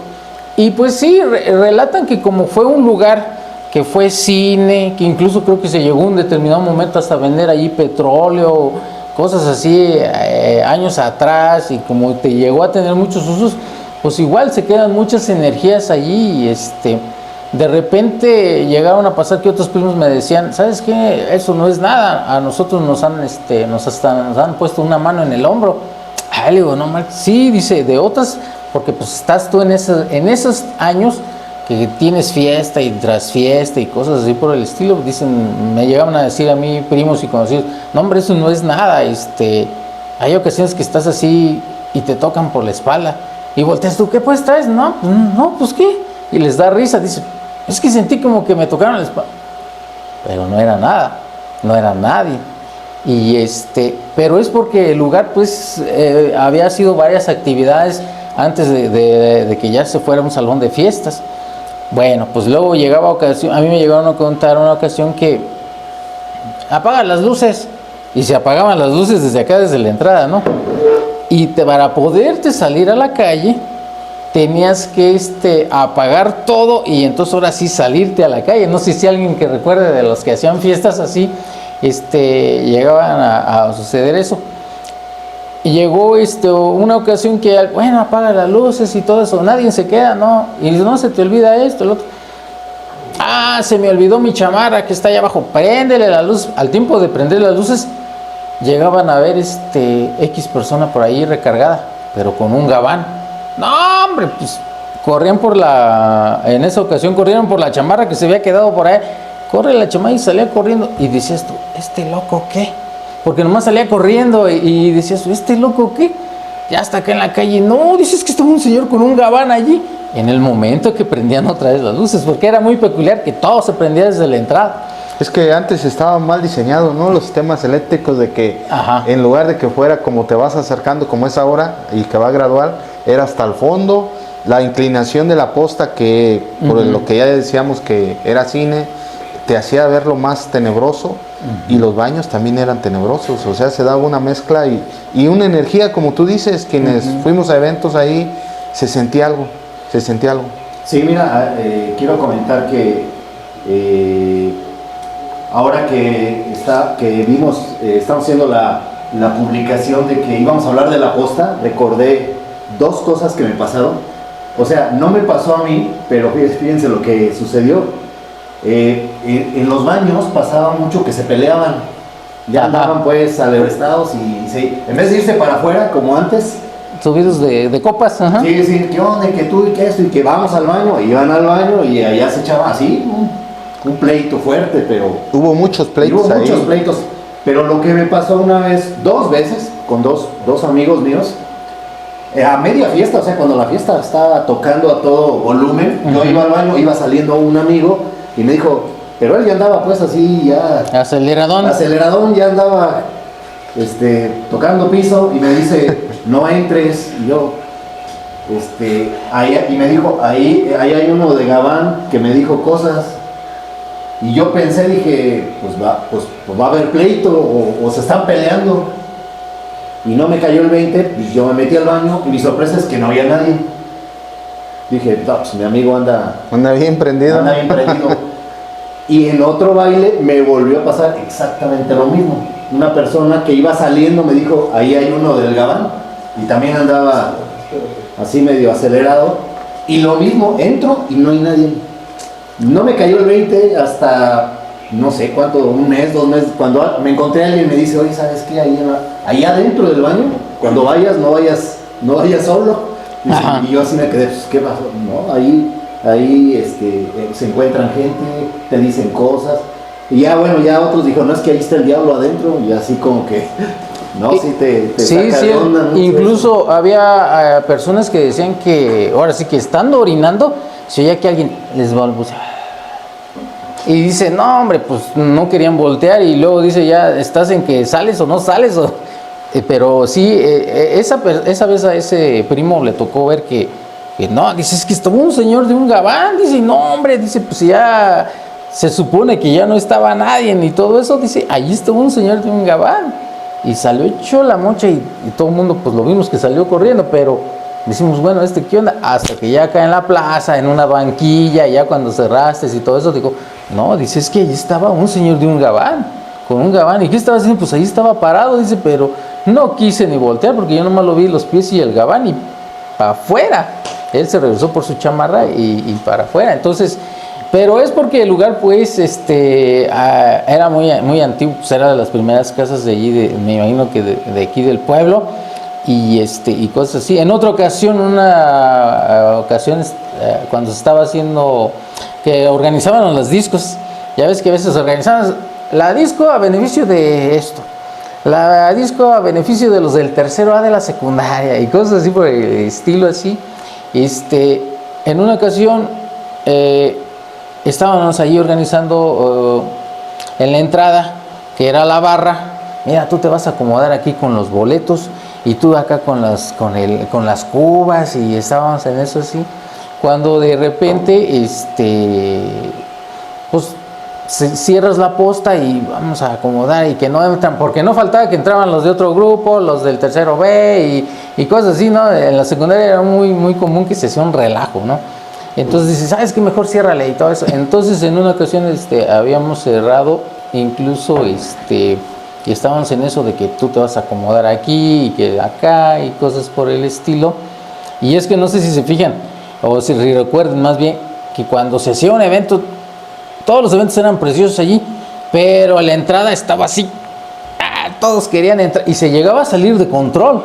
Y pues sí, relatan que como fue un lugar que fue cine, que incluso creo que se llegó un determinado momento hasta vender allí petróleo, cosas así, años atrás, y como te llegó a tener muchos usos, pues igual se quedan muchas energías allí y de repente llegaron a pasar que otros primos me decían, ¿sabes qué? Eso no es nada, a nosotros nos han puesto una mano en el hombro. Le digo, no, sí, dice, de otras, porque pues estás tú en esos años que tienes fiesta y tras fiesta y cosas así por el estilo. Dicen, me llegaban a decir a mí primos y conocidos, no hombre, eso no es nada, hay ocasiones que estás así y te tocan por la espalda y volteas tú, ¿qué pues traes? No, pues ¿qué? Y les da risa, dice, es que sentí como que me tocaron la espalda, pero no era nada, no era nadie. Y pero es porque el lugar pues había sido varias actividades antes de que ya se fuera un salón de fiestas. Bueno, pues luego llegaba ocasión, a mí me llegaron a contar una ocasión que apagan las luces, y se apagaban las luces desde acá, desde la entrada, ¿no? Y para poderte salir a la calle tenías que apagar todo y entonces ahora sí salirte a la calle. No sé si alguien que recuerde de los que hacían fiestas así, llegaban a suceder eso. Y llegó una ocasión que, bueno, apaga las luces y todo eso, nadie se queda, ¿no? Y no se te olvida esto, el otro. Se me olvidó mi chamarra que está allá abajo, préndele la luz. Al tiempo de prender las luces, llegaban a ver X persona por ahí recargada, pero con un gabán. No, hombre, pues corrían en esa ocasión corrieron por la chamarra que se había quedado por ahí. Corre la chamarra y salía corriendo. Y decías tú, ¿este loco qué? Porque nomás salía corriendo y decías, ¿este loco qué? Ya está acá en la calle. No, dices que estaba un señor con un gabán allí. En el momento que prendían otra vez las luces, porque era muy peculiar que todo se prendía desde la entrada. Es que antes estaba mal diseñado, ¿no? Los sistemas eléctricos de que en lugar de que fuera como te vas acercando, como es ahora, y que va gradual, era hasta el fondo. La inclinación de la posta, que por lo que ya decíamos que era cine, te hacía verlo más tenebroso, y los baños también eran tenebrosos. O sea, se daba una mezcla y una energía, como tú dices, quienes fuimos a eventos ahí, se sentía algo. Sí, mira, quiero comentar que ahora que estamos haciendo la publicación de que íbamos a hablar de la posta, recordé dos cosas que me pasaron. O sea, no me pasó a mí, pero fíjense lo que sucedió. En los baños pasaba mucho que se peleaban. Ya andaban pues alebrestados y en vez de irse para afuera como antes, subidos de copas. Ajá. Sí, sí, ¿qué onda? Que tú y que esto y que vamos al baño. Iban al baño y allá se echaba así un pleito fuerte, pero hubo muchos pleitos ahí. Muchos pleitos. Pero lo que me pasó una vez, dos veces, con dos amigos míos, a media fiesta, o sea, cuando la fiesta estaba tocando a todo volumen, yo iba al baño, iba saliendo un amigo y me dijo, pero él ya andaba pues así, ya... Aceleradón, ya andaba tocando piso y me dice, no entres. Y yo, y me dijo, ahí hay uno de gabán que me dijo cosas. Y yo pensé, dije, pues va a haber pleito o se están peleando. Y no me cayó el 20, y yo me metí al baño y mi sorpresa es que no había nadie. Dije, no, pues mi amigo anda bien prendido. Y en otro baile me volvió a pasar exactamente lo mismo. Una persona que iba saliendo me dijo, ahí hay uno del Gabán, y también andaba así medio acelerado. Y lo mismo, entro y no hay nadie. No me cayó el 20 hasta, no sé cuánto, un mes, 2 meses, cuando me encontré a alguien y me dice, oye, ¿sabes qué? Ahí adentro del baño, cuando vayas, no vayas solo. Y yo así me quedé, pues, ¿qué pasó? No, ahí se encuentran gente, te dicen cosas. Y ya, bueno, ya otros dijeron, no, es que ahí está el diablo adentro. Y así como que, no, sí te saca de onda mucho. Incluso eso. había personas que decían que, ahora sí que estando orinando, se oía que alguien les balbuceaba. Y dice, no, hombre, pues no querían voltear. Y luego dice, ya estás en que sales o no sales. Pero sí, esa vez a ese primo le tocó ver que no, dice, es que estaba un señor de un Gabán, dice, no, hombre, dice, pues ya se supone que ya no estaba nadie ni todo eso, dice, allí estaba un señor de un Gabán. Y salió hecho la mocha y todo el mundo, pues lo vimos que salió corriendo, pero decimos, bueno, ¿qué onda? Hasta que ya acá en la plaza, en una banquilla, ya cuando cerraste y todo eso, digo, no, dice, es que allí estaba un señor de un Gabán, con un Gabán. ¿Y qué estaba haciendo? Pues ahí estaba parado, dice, pero no quise ni voltear porque yo nomás lo vi los pies y el Gabán y para afuera. Él se regresó por su chamarra y para afuera. Entonces, pero es porque el lugar, pues, era muy antiguo, pues era de las primeras casas de allí, me imagino que de aquí del pueblo, y cosas así. En otra ocasión, cuando se estaba haciendo, que organizaban los discos, ya ves que a veces organizaban la disco a beneficio de esto, la disco a beneficio de los del tercero A de la secundaria, y cosas así por el estilo así. En una ocasión estábamos ahí organizando en la entrada, que era la barra. Mira, tú te vas a acomodar aquí con los boletos y tú acá con las cubas, y estábamos en eso así, cuando de repente pues cierras la posta y vamos a acomodar, y que no entran, porque no faltaba que entraban los de otro grupo, los del tercero B y cosas así, ¿no? En la secundaria era muy, muy común que se hacía un relajo, ¿no? Entonces dices, ¿sabes qué? Mejor ciérrale y todo eso. Entonces en una ocasión habíamos cerrado, incluso y estábamos en eso de que tú te vas a acomodar aquí y que acá y cosas por el estilo. Y es que no sé si se fijan o si recuerden más bien que cuando se hacía un evento, todos los eventos eran preciosos allí, pero la entrada estaba así, todos querían entrar y se llegaba a salir de control.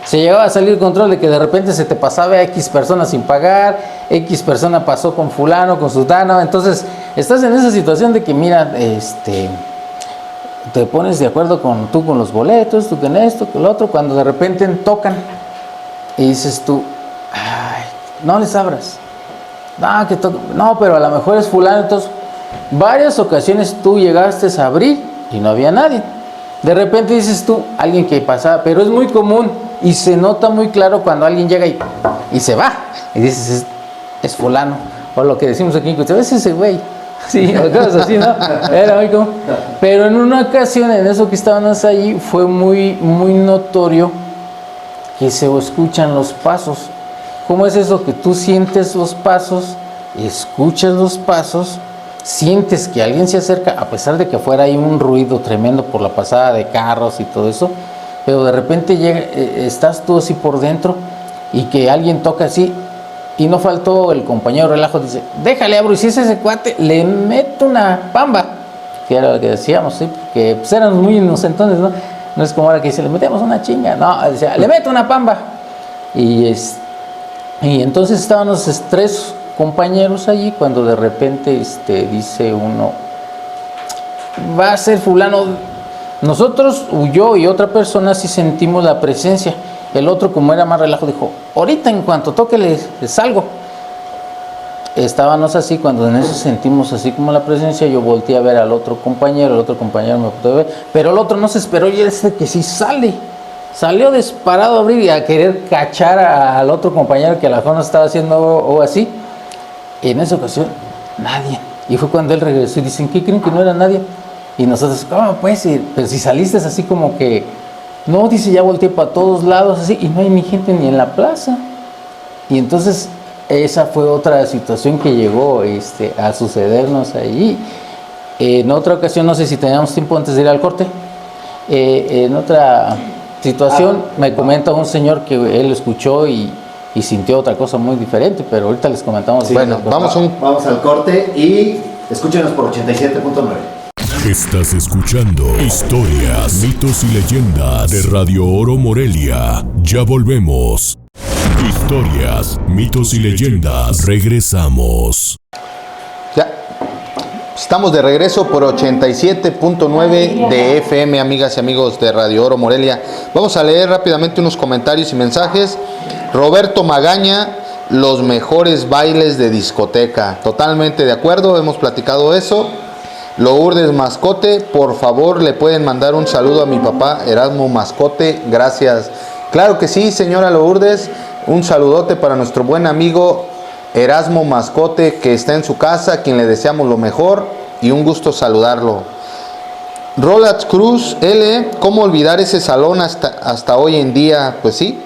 Se llegaba a salir de control de que de repente se te pasaba a X personas sin pagar, X persona pasó con fulano, con sutano. Entonces estás en esa situación de que mira, te pones de acuerdo con los boletos, tú con esto, con lo otro, cuando de repente tocan y dices tú, ay, no les abras, no, pero a lo mejor es fulano. Entonces varias ocasiones tú llegaste a abrir y no había nadie. De repente dices tú, alguien que pasaba, pero es muy común y se nota muy claro cuando alguien llega y se va. Y dices, es fulano. O lo que decimos aquí, es ese güey. Sí, o cosas así, ¿no? Era muy común. Pero en una ocasión, en eso que estábamos allí, fue muy, muy notorio que se escuchan los pasos. ¿Cómo es eso? Que tú sientes los pasos, escuchas los pasos, sientes que alguien se acerca, a pesar de que fuera ahí un ruido tremendo por la pasada de carros y todo eso, pero de repente llega, estás tú así por dentro y que alguien toca así, y no faltó el compañero relajo, dice, déjale abro, y si es ese cuate, le meto una pamba, que era lo que decíamos, ¿sí? Porque pues éramos muy inocentones, ¿no? No es como ahora que dice, le metemos una chinga, no, decía, le meto una pamba, y entonces estábamos 3 compañeros allí, cuando de repente dice uno, va a ser fulano. Nosotros, yo y otra persona, sí sentimos la presencia. El otro, como era más relajo, dijo, ahorita en cuanto toque les salgo. Estábamos así, cuando en eso sentimos así como la presencia, yo volteé a ver al otro compañero, el otro compañero me pudo ver, pero el otro no se esperó, y ese que sí salió disparado a abrir y a querer cachar al otro compañero que a la mejor no estaba haciendo o así. En esa ocasión, nadie. Y fue cuando él regresó y dicen, ¿qué creen que no era nadie? Y nosotros, ¿cómo pues? Pero si saliste así como que, no, dice, ya volteé para todos lados así, y no hay ni gente ni en la plaza. Y entonces, esa fue otra situación que llegó a sucedernos allí. En otra ocasión, no sé si teníamos tiempo antes de ir al corte, en otra situación me comenta un señor que él escuchó y sintió otra cosa muy diferente, pero ahorita les comentamos. Sí, Bueno, vamos al corte y escúchenos por 87.9. Estás escuchando Historias, mitos y leyendas de Radio Oro Morelia. Ya volvemos. Historias, mitos y leyendas. Regresamos. Ya. Estamos de regreso por 87.9 de FM, amigas y amigos de Radio Oro Morelia. Vamos a leer rápidamente unos comentarios y mensajes. Roberto Magaña, los mejores bailes de discoteca. Totalmente de acuerdo, hemos platicado eso. Lourdes Mascote, por favor, le pueden mandar un saludo a mi papá Erasmo Mascote. Gracias. Claro que sí, señora Lourdes. Un saludote para nuestro buen amigo Erasmo Mascote, que está en su casa, a quien le deseamos lo mejor y un gusto saludarlo. Roland Cruz L, ¿cómo olvidar ese salón hasta hoy en día? Pues sí,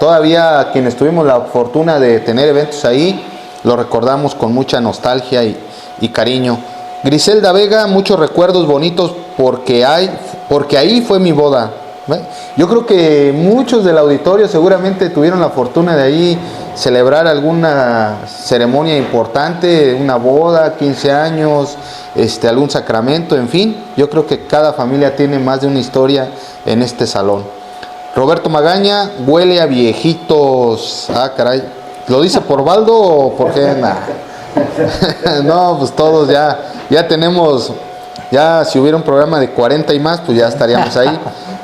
todavía quienes tuvimos la fortuna de tener eventos ahí, lo recordamos con mucha nostalgia y cariño. Griselda Vega, muchos recuerdos bonitos porque ahí fue mi boda. Yo creo que muchos del auditorio seguramente tuvieron la fortuna de ahí celebrar alguna ceremonia importante, una boda, 15 años, algún sacramento, en fin. Yo creo que cada familia tiene más de una historia en este salón. Roberto Magaña, huele a viejitos. Ah, caray. ¿Lo dice por Baldo o por qué? Nah. No, pues todos ya tenemos, ya si hubiera un programa de 40 y más, pues ya estaríamos ahí.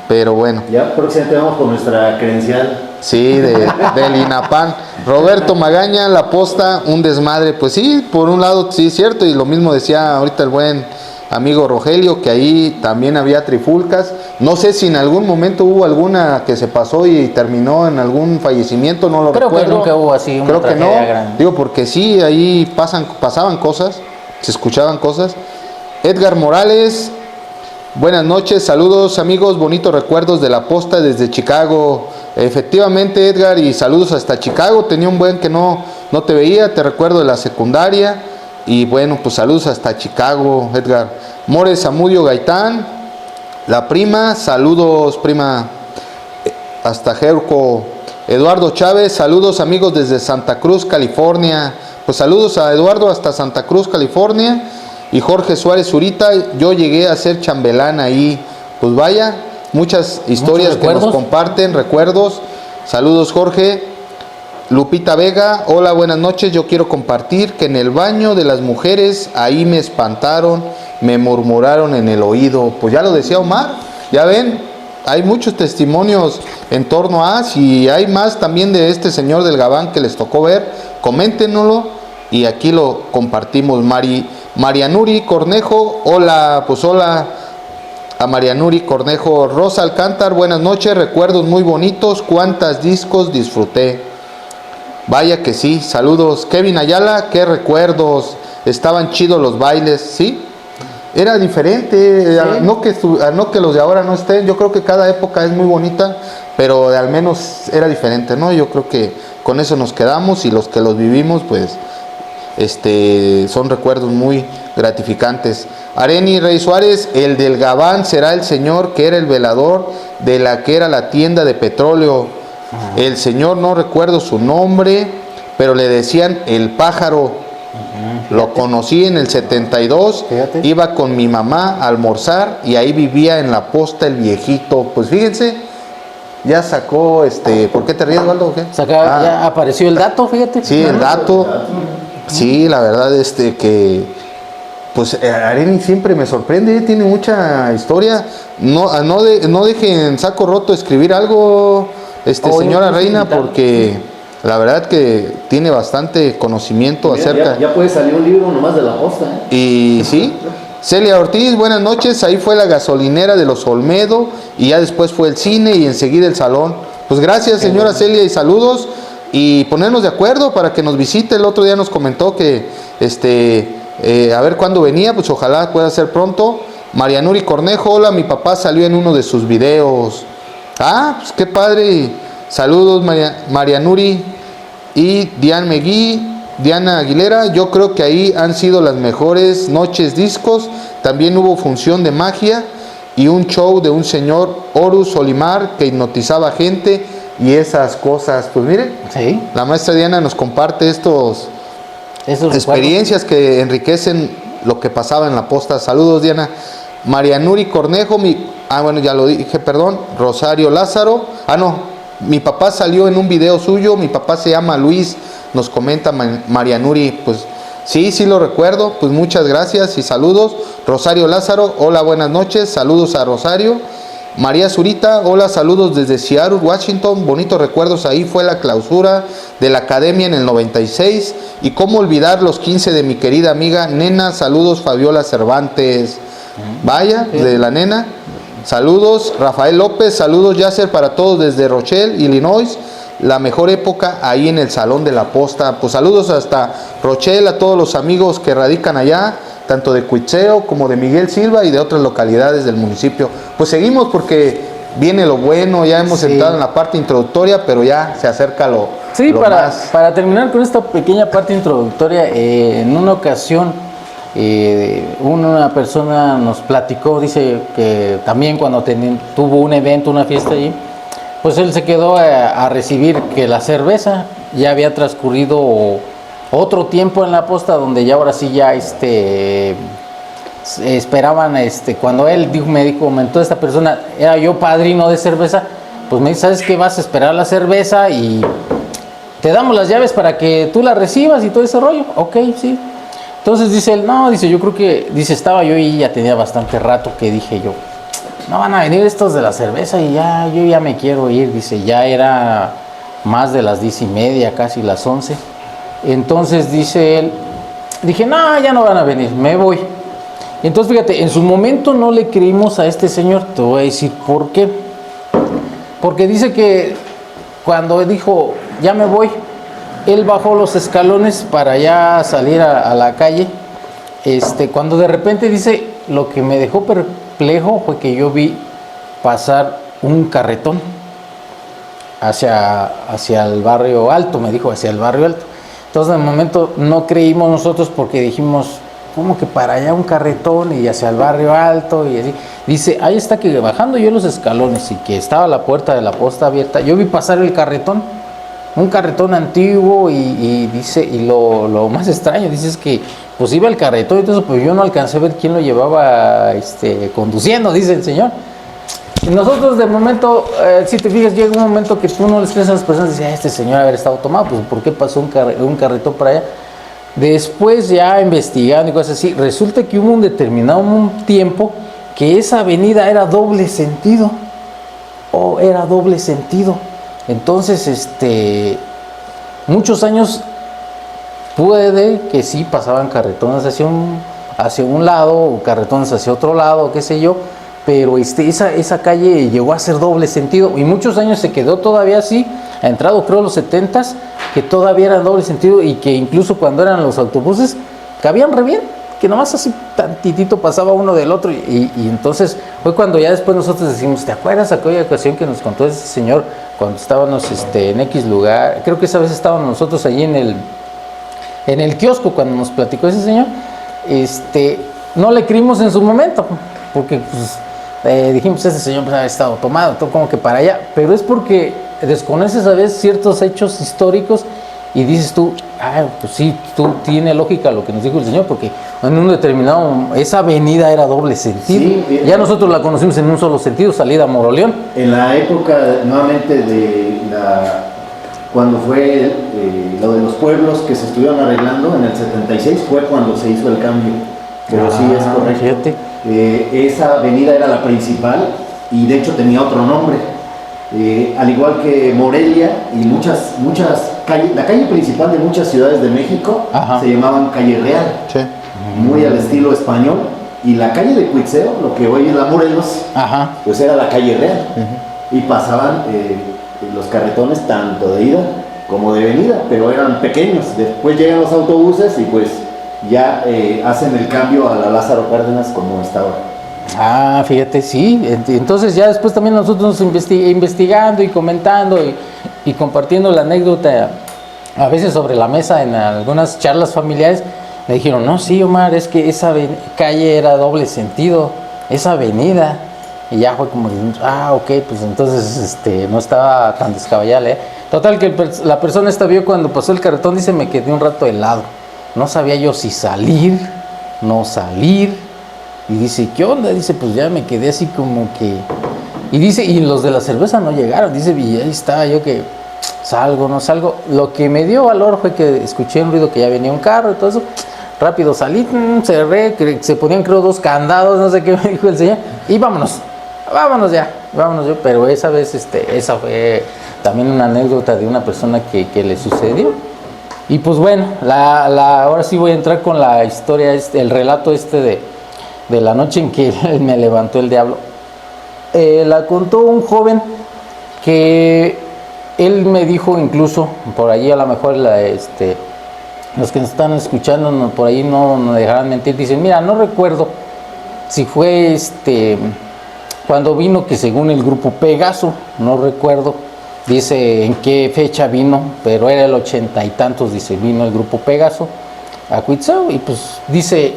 Pero bueno. Ya próximamente vamos con nuestra credencial. Sí, del INAPAN. Roberto Magaña, la posta, un desmadre. Pues sí, por un lado sí es cierto, y lo mismo decía ahorita el buen amigo Rogelio, que ahí también había trifulcas. No sé si en algún momento hubo alguna que se pasó y terminó en algún fallecimiento, no lo recuerdo. Creo que nunca hubo así una tragedia grande. Creo que no, digo, porque sí, ahí pasaban cosas, se escuchaban cosas. Edgar Morales, buenas noches, saludos amigos, bonitos recuerdos de la posta desde Chicago. Efectivamente, Edgar, y saludos hasta Chicago. Tenía un buen que no te veía, te recuerdo de la secundaria. Y bueno, pues saludos hasta Chicago, Edgar. Mores Amudio Gaitán, la prima, saludos prima, hasta Jerco. Eduardo Chávez, saludos amigos desde Santa Cruz, California. Pues saludos a Eduardo hasta Santa Cruz, California. Y Jorge Suárez Zurita, yo llegué a ser chambelán ahí. Pues vaya, muchas historias que nos comparten, recuerdos. Saludos, Jorge. Lupita Vega, hola, buenas noches. Yo quiero compartir que en el baño de las mujeres ahí me espantaron, me murmuraron en el oído. Pues ya lo decía Omar, ya ven, hay muchos testimonios en torno a, si hay más también de este señor del Gabán que les tocó ver, coméntenoslo y aquí lo compartimos. Marianuri Cornejo, hola, pues hola a Marianuri Cornejo. Rosa Alcántar, buenas noches, recuerdos muy bonitos, cuántos discos disfruté. Vaya que sí, saludos. Kevin Ayala, qué recuerdos, estaban chidos los bailes, ¿sí? Era diferente, sí. No que los de ahora no estén, yo creo que cada época es muy bonita, pero al menos era diferente, ¿no? Yo creo que con eso nos quedamos y los que los vivimos, pues, son recuerdos muy gratificantes. Areni Rey Suárez, el del Gabán será el señor que era el velador de la que era la tienda de petróleo. El señor, no recuerdo su nombre, pero le decían el pájaro. Lo conocí en el 72. Fíjate. Iba con mi mamá a almorzar y ahí vivía en la posta el viejito. Pues fíjense, ya sacó, ¿por qué te ríes, Waldo? Ya apareció el dato, fíjate. Sí, el dato. Sí, la verdad, que pues Areni siempre me sorprende, tiene mucha historia. No dejen saco roto escribir algo, señora Reina, porque la verdad que tiene bastante conocimiento acerca. Ya puede salir un libro nomás de la posta. Y sí. Celia Ortiz, buenas noches. Ahí fue la gasolinera de los Olmedo y ya después fue el cine y enseguida el salón. Pues gracias, señora Celia, y saludos. Y ponernos de acuerdo para que nos visite. El otro día nos comentó que a ver cuándo venía, pues ojalá pueda ser pronto. Marianuri Cornejo, hola, mi papá salió en uno de sus videos. Ah, pues qué padre. Saludos, Marianuri. Y Diana Aguilera, yo creo que ahí han sido las mejores noches discos También hubo función de magia y un show de un señor Horus Solimar que hipnotizaba gente y esas cosas. Pues miren, Sí, la maestra Diana nos comparte estos esos experiencias que enriquecen lo que pasaba en la posta. Saludos, Diana. María Nuri Cornejo, bueno, ya lo dije, perdón. Rosario Lázaro. Mi papá salió en un video suyo. Mi papá se llama Luis, nos comenta María Nuri. Pues sí lo recuerdo. Pues muchas gracias y saludos. Rosario Lázaro, hola, buenas noches. Saludos a Rosario. María Zurita, hola, saludos desde Seattle, Washington. Bonitos recuerdos, ahí fue la clausura de la academia en el 96. Y cómo olvidar los 15 de mi querida amiga Nena. Saludos, Fabiola Cervantes. Vaya, de la Nena. Saludos, Rafael López. Saludos, Yasser, para todos desde Rochelle, Illinois. La mejor época ahí en el Salón de la Posta. Pues saludos hasta Rochelle a todos los amigos que radican allá, tanto de Cuitzeo como de Miguel Silva y de otras localidades del municipio. Pues seguimos porque viene lo bueno, ya hemos entrado en la parte introductoria, pero ya se acerca lo más. Para terminar con esta pequeña parte introductoria, en una ocasión una persona nos platicó, dice que también cuando tuvo un evento, una fiesta allí, pues él se quedó a recibir que la cerveza ya había transcurrido otro tiempo en la posta, donde ya ahora sí ya esperaban, cuando él comentó esta persona, era yo padrino de cerveza, pues me dice, ¿sabes qué? Vas a esperar la cerveza y te damos las llaves para que tú la recibas y todo ese rollo. Ok, sí. Entonces dice él, no, dice, yo creo que, dice, estaba yo y ya tenía bastante rato que dije yo, no van a venir estos de la cerveza y ya, yo ya me quiero ir, dice, ya era más de las 10:30, casi las 11. Entonces dice él, dije, no, ya no van a venir, me voy. Entonces fíjate, en su momento no le creímos a este señor, te voy a decir por qué. Porque dice que cuando dijo, ya me voy, él bajó los escalones para ya salir a la calle. Cuando de repente dice, lo que me dejó perplejo fue que yo vi pasar un carretón hacia el barrio alto, me dijo, hacia el barrio alto. Entonces, en el momento no creímos nosotros porque dijimos, ¿cómo que para allá un carretón y hacia el barrio alto? Y así. Dice, ahí está que bajando yo los escalones y que estaba la puerta de la posta abierta, yo vi pasar el carretón, un carretón antiguo y dice, y lo más extraño, dice es que pues iba el carretón y todo eso, pero yo no alcancé a ver quién lo llevaba conduciendo, dice el señor. Y nosotros de momento, si te fijas, llega un momento que tú no les crees a las personas, dices, este señor haber estado tomado, pues ¿por qué pasó un carretón para allá? Después ya investigando y cosas así, resulta que hubo un determinado tiempo que esa avenida era doble sentido, entonces muchos años puede que sí pasaban carretones hacia un lado o carretones hacia otro lado, qué sé yo, pero esa calle llegó a ser doble sentido y muchos años se quedó todavía así, ha entrado creo los 70s, que todavía era doble sentido y que incluso cuando eran los autobuses cabían re bien, que nomás así tantitito pasaba uno del otro y entonces fue cuando ya después nosotros decimos, ¿te acuerdas aquella ocasión que nos contó ese señor cuando estábamos en X lugar? Creo que esa vez estábamos nosotros allí en el kiosco cuando nos platicó ese señor. No le creímos en su momento porque pues, dijimos, ese señor pues, ha estado tomado, todo como que para allá, pero es porque desconoces a veces ciertos hechos históricos y dices tú, pues sí, tiene lógica lo que nos dijo el señor, porque en un determinado, esa avenida era doble sentido, sí, ya nosotros la conocimos en un solo sentido, salida a Moroleón. En la época nuevamente cuando fue lo de los pueblos que se estuvieron arreglando en el 76 fue cuando se hizo el cambio, pero sí es correcto. Esa avenida era la principal y de hecho tenía otro nombre. Al igual que Morelia y muchas calles, la calle principal de muchas ciudades de México se llamaban Calle Real, sí, muy al estilo español, y la calle de Cuitzeo, lo que hoy es la Morelos, pues era la Calle Real, y pasaban los carretones tanto de ida como de venida, pero eran pequeños. Después llegan los autobuses y pues ya hacen el cambio a la Lázaro Cárdenas como está ahora. Fíjate, sí. Entonces ya después también nosotros investigando y comentando y compartiendo la anécdota a veces sobre la mesa en algunas charlas familiares, Me dijeron, no, sí, Omar, es que esa calle era doble sentido, esa avenida. Y ya fue como, ok, pues entonces no estaba tan descabellada, ¿eh? Total, que la persona esta vio cuando pasó el carretón, dice, me quedé un rato helado. No sabía yo si salir, no salir. Y dice, ¿qué onda? Dice, pues ya me quedé así como que... Y dice, y los de la cerveza no llegaron. Dice, y ahí estaba yo que salgo, no salgo. Lo que me dio valor fue que escuché un ruido que ya venía un carro y todo eso. Rápido salí, cerré, se ponían creo 2 candados, no sé qué me dijo el señor. Y vámonos ya, vámonos yo. Pero esa vez, esa fue también una anécdota de una persona que le sucedió. Y pues bueno, ahora sí voy a entrar con la historia, el relato de la noche en que me levantó el diablo. La contó un joven que él me dijo, incluso por allí a lo mejor los que nos están escuchando por ahí no me dejarán mentir, dicen, mira, no recuerdo si fue cuando vino, que según el grupo Pegaso, no recuerdo, dice en qué fecha vino, pero era el 80 y tantos, dice, vino el grupo Pegaso a Cuitzeo, y pues dice,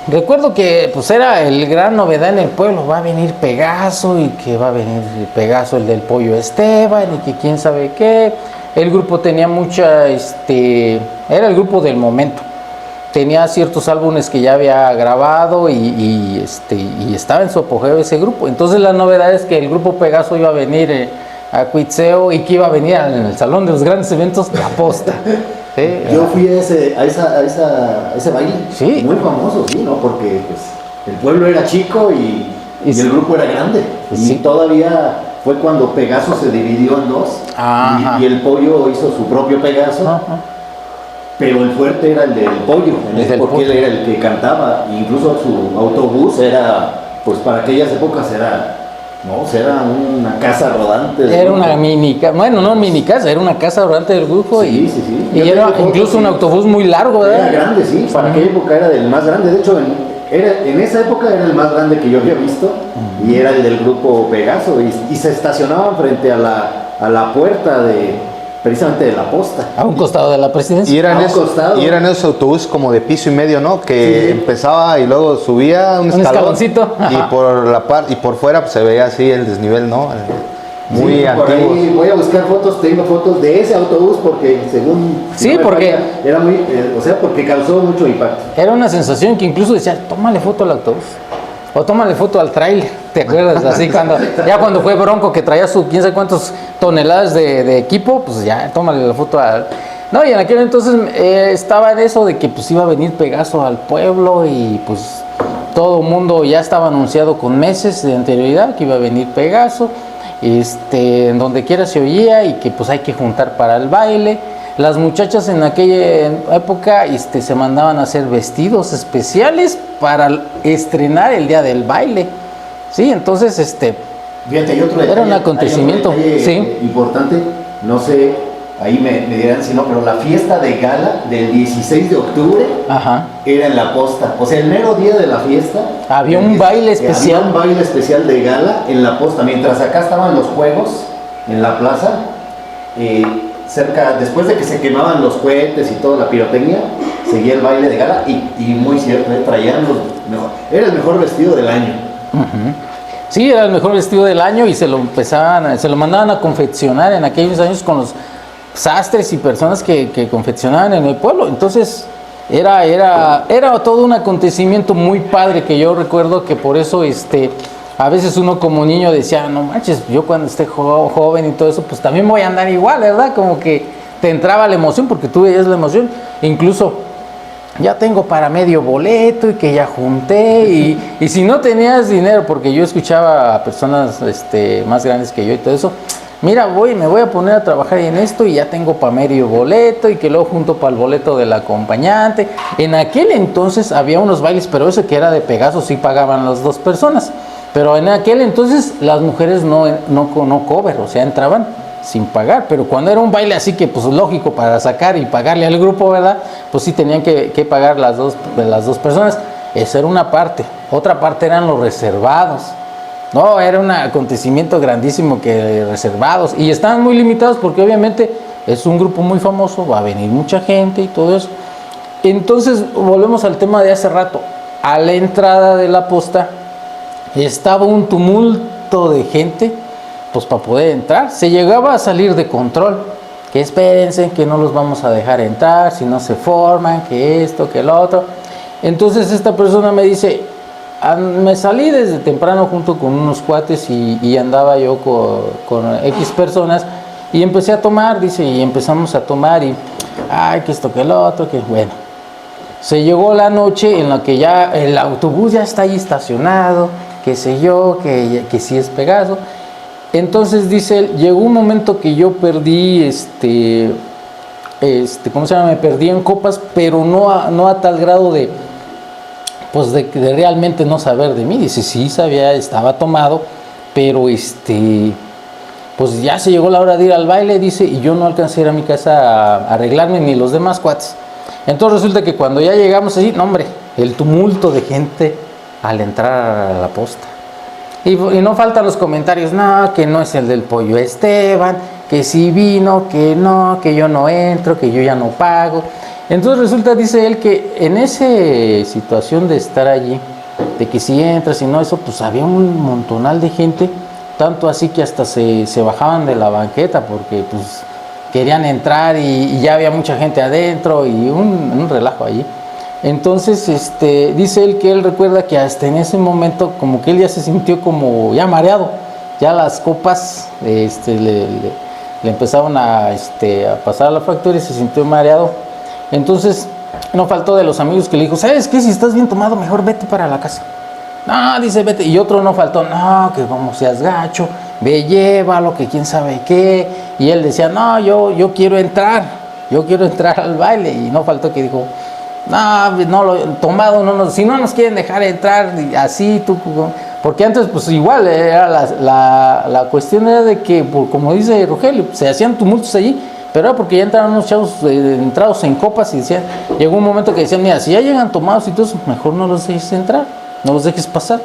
recuerdo que pues era el gran novedad en el pueblo, va a venir Pegaso, y que va a venir Pegaso, el del pollo Esteban, y que quién sabe qué. El grupo tenía mucha, era el grupo del momento, tenía ciertos álbumes que ya había grabado y estaba en su apogeo ese grupo. Entonces la novedad es que el grupo Pegaso iba a venir a Cuitzeo, y que iba a venir en el salón de los grandes eventos, La Posta. ¿Sí? Yo fui a ese baile, sí, muy famoso, sí, ¿no? Porque pues, el pueblo era chico y el grupo era grande. Sí. Y todavía fue cuando Pegaso se dividió en 2 y el pollo hizo su propio Pegaso. Ajá. Pero el fuerte era el del pollo, porque él era el que cantaba. Incluso su autobús era, pues para aquellas épocas era una casa rodante. Era una mini casa, bueno, no mini casa, era una casa rodante del grupo. Sí. Y era incluso un autobús muy largo, ¿verdad? Era grande, sí, para aquella época era del más grande. De hecho, en esa época era el más grande que yo había visto, y era el del grupo Pegaso, y se estacionaban frente a la puerta precisamente de La Posta. A un costado de la presidencia. Y eran esos autobuses como de piso y medio, ¿no? Que empezaba y luego subía un escaloncito. Y por fuera pues, se veía así el desnivel, ¿no? Muy antiguo. Por ahí voy a buscar fotos, tengo fotos de ese autobús porque según... Sí, porque... Era muy... porque causó mucho impacto. Era una sensación que incluso decía, tómale foto al autobús. O tómale foto al trailer, ¿te acuerdas? Así cuando fue Bronco, que traía su quién sabe cuántas toneladas de equipo, pues ya, tómale la foto al... No, y en aquel entonces estaba en eso de que pues iba a venir Pegaso al pueblo, y pues todo el mundo ya estaba anunciado con meses de anterioridad que iba a venir Pegaso, en donde quiera se oía, y que pues hay que juntar para el baile. Las muchachas en aquella época se mandaban a hacer vestidos especiales para estrenar el día del baile. Sí, entonces fíjate, hay otro detalle, era un acontecimiento importante, no sé, ahí me dirán si no, pero la fiesta de gala del 16 de octubre era en La Posta. O sea, el mero día de la fiesta había un baile especial. Había un baile especial de gala en La Posta, mientras acá estaban los juegos en la plaza. Después de que se quemaban los cohetes y toda la pirotecnia, seguía el baile de gala, y muy cierto, traían era el mejor vestido del año. Sí, era el mejor vestido del año, y se lo mandaban a confeccionar en aquellos años con los sastres y personas que confeccionaban en el pueblo. Entonces era todo un acontecimiento muy padre, que yo recuerdo que por eso a veces uno como niño decía, no manches, yo cuando esté joven y todo eso, pues también voy a andar igual, ¿verdad? Como que te entraba la emoción, porque tú veías la emoción. Incluso ya tengo para medio boleto, y que ya junté, y si no tenías dinero, porque yo escuchaba a personas más grandes que yo y todo eso, mira, me voy a poner a trabajar en esto, y ya tengo para medio boleto, y que luego junto para el boleto del acompañante. En aquel entonces había unos bailes, pero ese que era de Pegaso sí pagaban las 2 personas. Pero en aquel entonces las mujeres no cover, o sea, entraban sin pagar. Pero cuando era un baile así, que pues lógico, para sacar y pagarle al grupo, ¿verdad? Pues sí tenían que pagar las dos personas. Esa era una parte. Otra parte eran los reservados. No, era un acontecimiento grandísimo, que reservados. Y estaban muy limitados porque obviamente es un grupo muy famoso, va a venir mucha gente y todo eso. Entonces volvemos al tema de hace rato. A la entrada de la posta estaba un tumulto de gente, pues para poder entrar. Se llegaba a salir de control. Que espérense, que no los vamos a dejar entrar, si no se forman, que esto, que lo otro. Entonces esta persona me dice, me salí desde temprano junto con unos cuates y andaba yo con X personas y empecé a tomar, dice, y empezamos a tomar y, ay, que esto, que lo otro, que bueno. Se llegó la noche en la que ya el autobús ya está ahí estacionado, qué sé yo, que sí es Pegaso. Entonces dice él, llegó un momento que yo perdí, ¿cómo se llama? Me perdí en copas, pero no a tal grado de realmente no saber de mí. Dice, sí sabía, estaba tomado, pero pues ya se llegó la hora de ir al baile, dice, y yo no alcancé a ir a mi casa a arreglarme, ni los demás cuates. Entonces resulta que cuando ya llegamos así, no hombre, el tumulto de gente al entrar a la posta. Y no faltan los comentarios, no, que no es el del pollo Esteban, que sí vino, que no, que yo no entro, que yo ya no pago. Entonces resulta, dice él, que en esa situación de estar allí, de que si entras, si no, eso, pues había un montonal de gente, tanto así que hasta se bajaban de la banqueta porque pues querían entrar y ya había mucha gente adentro y un relajo allí. Entonces, dice él que él recuerda que hasta en ese momento como que él ya se sintió como ya mareado, ya las copas le empezaban a pasar la factura y se sintió mareado. Entonces, no faltó de los amigos que le dijo, ¿sabes qué? Si estás bien tomado, mejor vete para la casa. No, dice, vete. Y otro no faltó, no, que como seas gacho, ve, llévalo, que quién sabe qué. Y él decía, no, yo quiero entrar al baile. Y no faltó que dijo, no, tomado, si no nos quieren dejar entrar, así tú, porque antes pues igual era la cuestión era de que, como dice Rogelio, se hacían tumultos allí, pero era porque ya entraron unos chavos entrados en copas y decían, llegó un momento que decían, mira, si ya llegan tomados y todo eso, mejor no los dejes entrar, no los dejes pasar.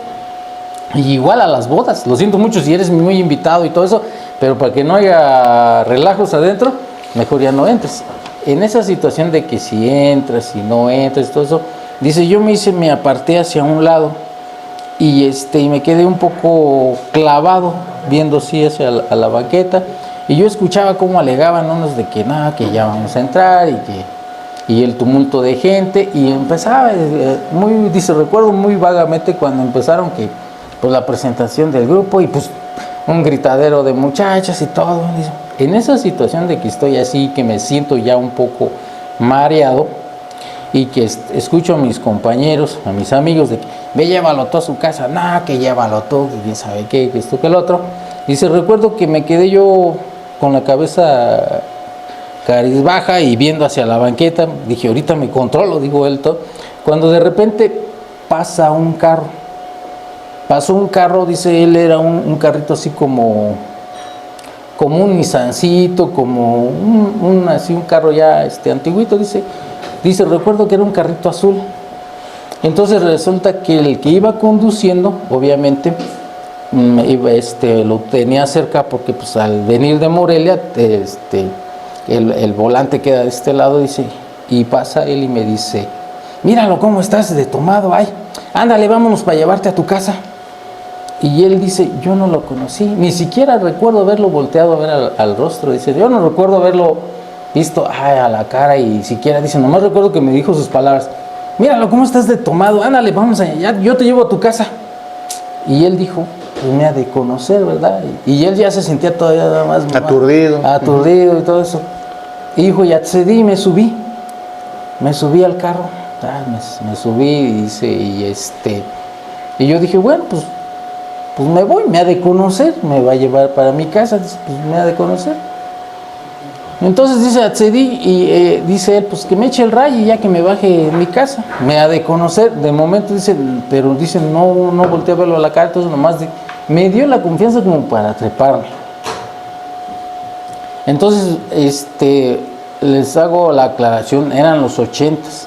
Y igual a las bodas, lo siento mucho si eres muy invitado y todo eso, pero para que no haya relajos adentro, mejor ya no entres. En esa situación de que si entras, si no entras, todo eso, dice, yo me aparté hacia un lado y me quedé un poco clavado viendo así hacia la banqueta y yo escuchaba cómo alegaban unos de que nada, que ya vamos a entrar y el tumulto de gente y empezaba, dice, recuerdo muy vagamente cuando empezaron que pues la presentación del grupo y pues un gritadero de muchachas y todo. En esa situación de que estoy así, que me siento ya un poco mareado y que escucho a mis compañeros, a mis amigos de que ve, llévalo tú a su casa, no, que llévalo tú, que quién sabe qué, que esto, que el otro. Dice, recuerdo que me quedé yo con la cabeza cabizbaja y viendo hacia la banqueta, dije, ahorita me controlo, digo él todo, cuando de repente pasó un carro, dice él, era un carrito así como un Nissancito, como un carro ya antiguito, dice, recuerdo que era un carrito azul. Entonces resulta que el que iba conduciendo, obviamente, lo tenía cerca porque pues al venir de Morelia, el volante queda de este lado, dice, y pasa él y me dice, míralo cómo estás de tomado, ay, ándale, vámonos para llevarte a tu casa. Y él dice, yo no lo conocí, ni siquiera recuerdo haberlo volteado a ver al rostro, dice, yo no recuerdo haberlo visto a la cara y siquiera, dice, nomás recuerdo que me dijo sus palabras, míralo cómo estás de tomado, ándale, vamos allá, yo te llevo a tu casa. Y él dijo, pues me ha de conocer, ¿verdad? Y él ya se sentía todavía nada más aturdido y todo eso. Y dijo, ya accedí y me subí al carro, me subí y dice, y yo dije, bueno, pues me voy, me ha de conocer, me va a llevar para mi casa, dice, pues me ha de conocer. Entonces dice, accedí y dice él, pues que me eche el rayo y ya que me baje en mi casa, me ha de conocer. De momento dice, pero dice, no volteé a verlo a la cara, entonces nomás me dio la confianza como para treparme. Entonces, les hago la aclaración, eran los 80s.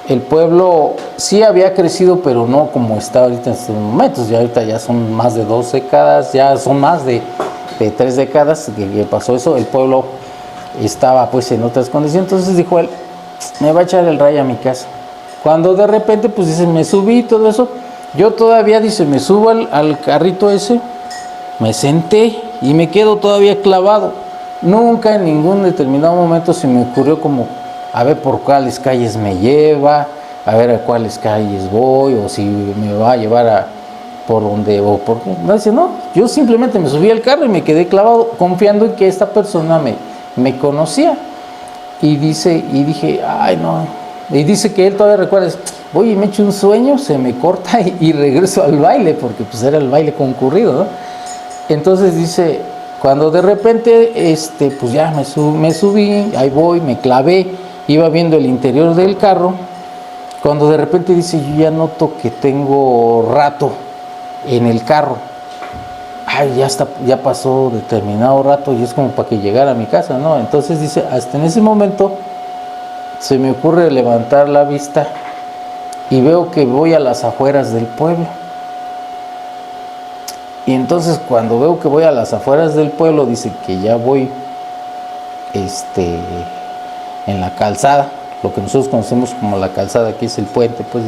El pueblo sí había crecido, pero no como está ahorita en estos momentos. Ya ahorita ya son más de 2 décadas, ya son más de 3 décadas que pasó eso. El pueblo estaba pues en otras condiciones. Entonces dijo él, me va a echar el rayo a mi casa. Cuando de repente, pues dice, me subí y todo eso. Yo todavía, dice, me subo al carrito ese, me senté y me quedo todavía clavado. Nunca en ningún determinado momento se me ocurrió como, a ver por cuáles calles me lleva, a ver a cuáles calles voy, o si me va a llevar por donde, o por qué. No, dice, no, yo simplemente me subí al carro y me quedé clavado, confiando en que esta persona me conocía. Y dije, ay no. Y dice que él todavía recuerda, voy y me echo un sueño, se me corta y regreso al baile, porque pues era el baile concurrido, ¿no? Entonces dice, cuando de repente, pues ya me subí, ahí voy, me clavé, iba viendo el interior del carro, cuando de repente dice, yo ya noto que tengo rato en el carro. Ay, ya pasó determinado rato y es como para que llegara a mi casa, ¿no? Entonces dice, hasta en ese momento se me ocurre levantar la vista y veo que voy a las afueras del pueblo. Y entonces cuando veo que voy a las afueras del pueblo, dice que ya voy en la calzada, lo que nosotros conocemos como la calzada, que es el puente, pues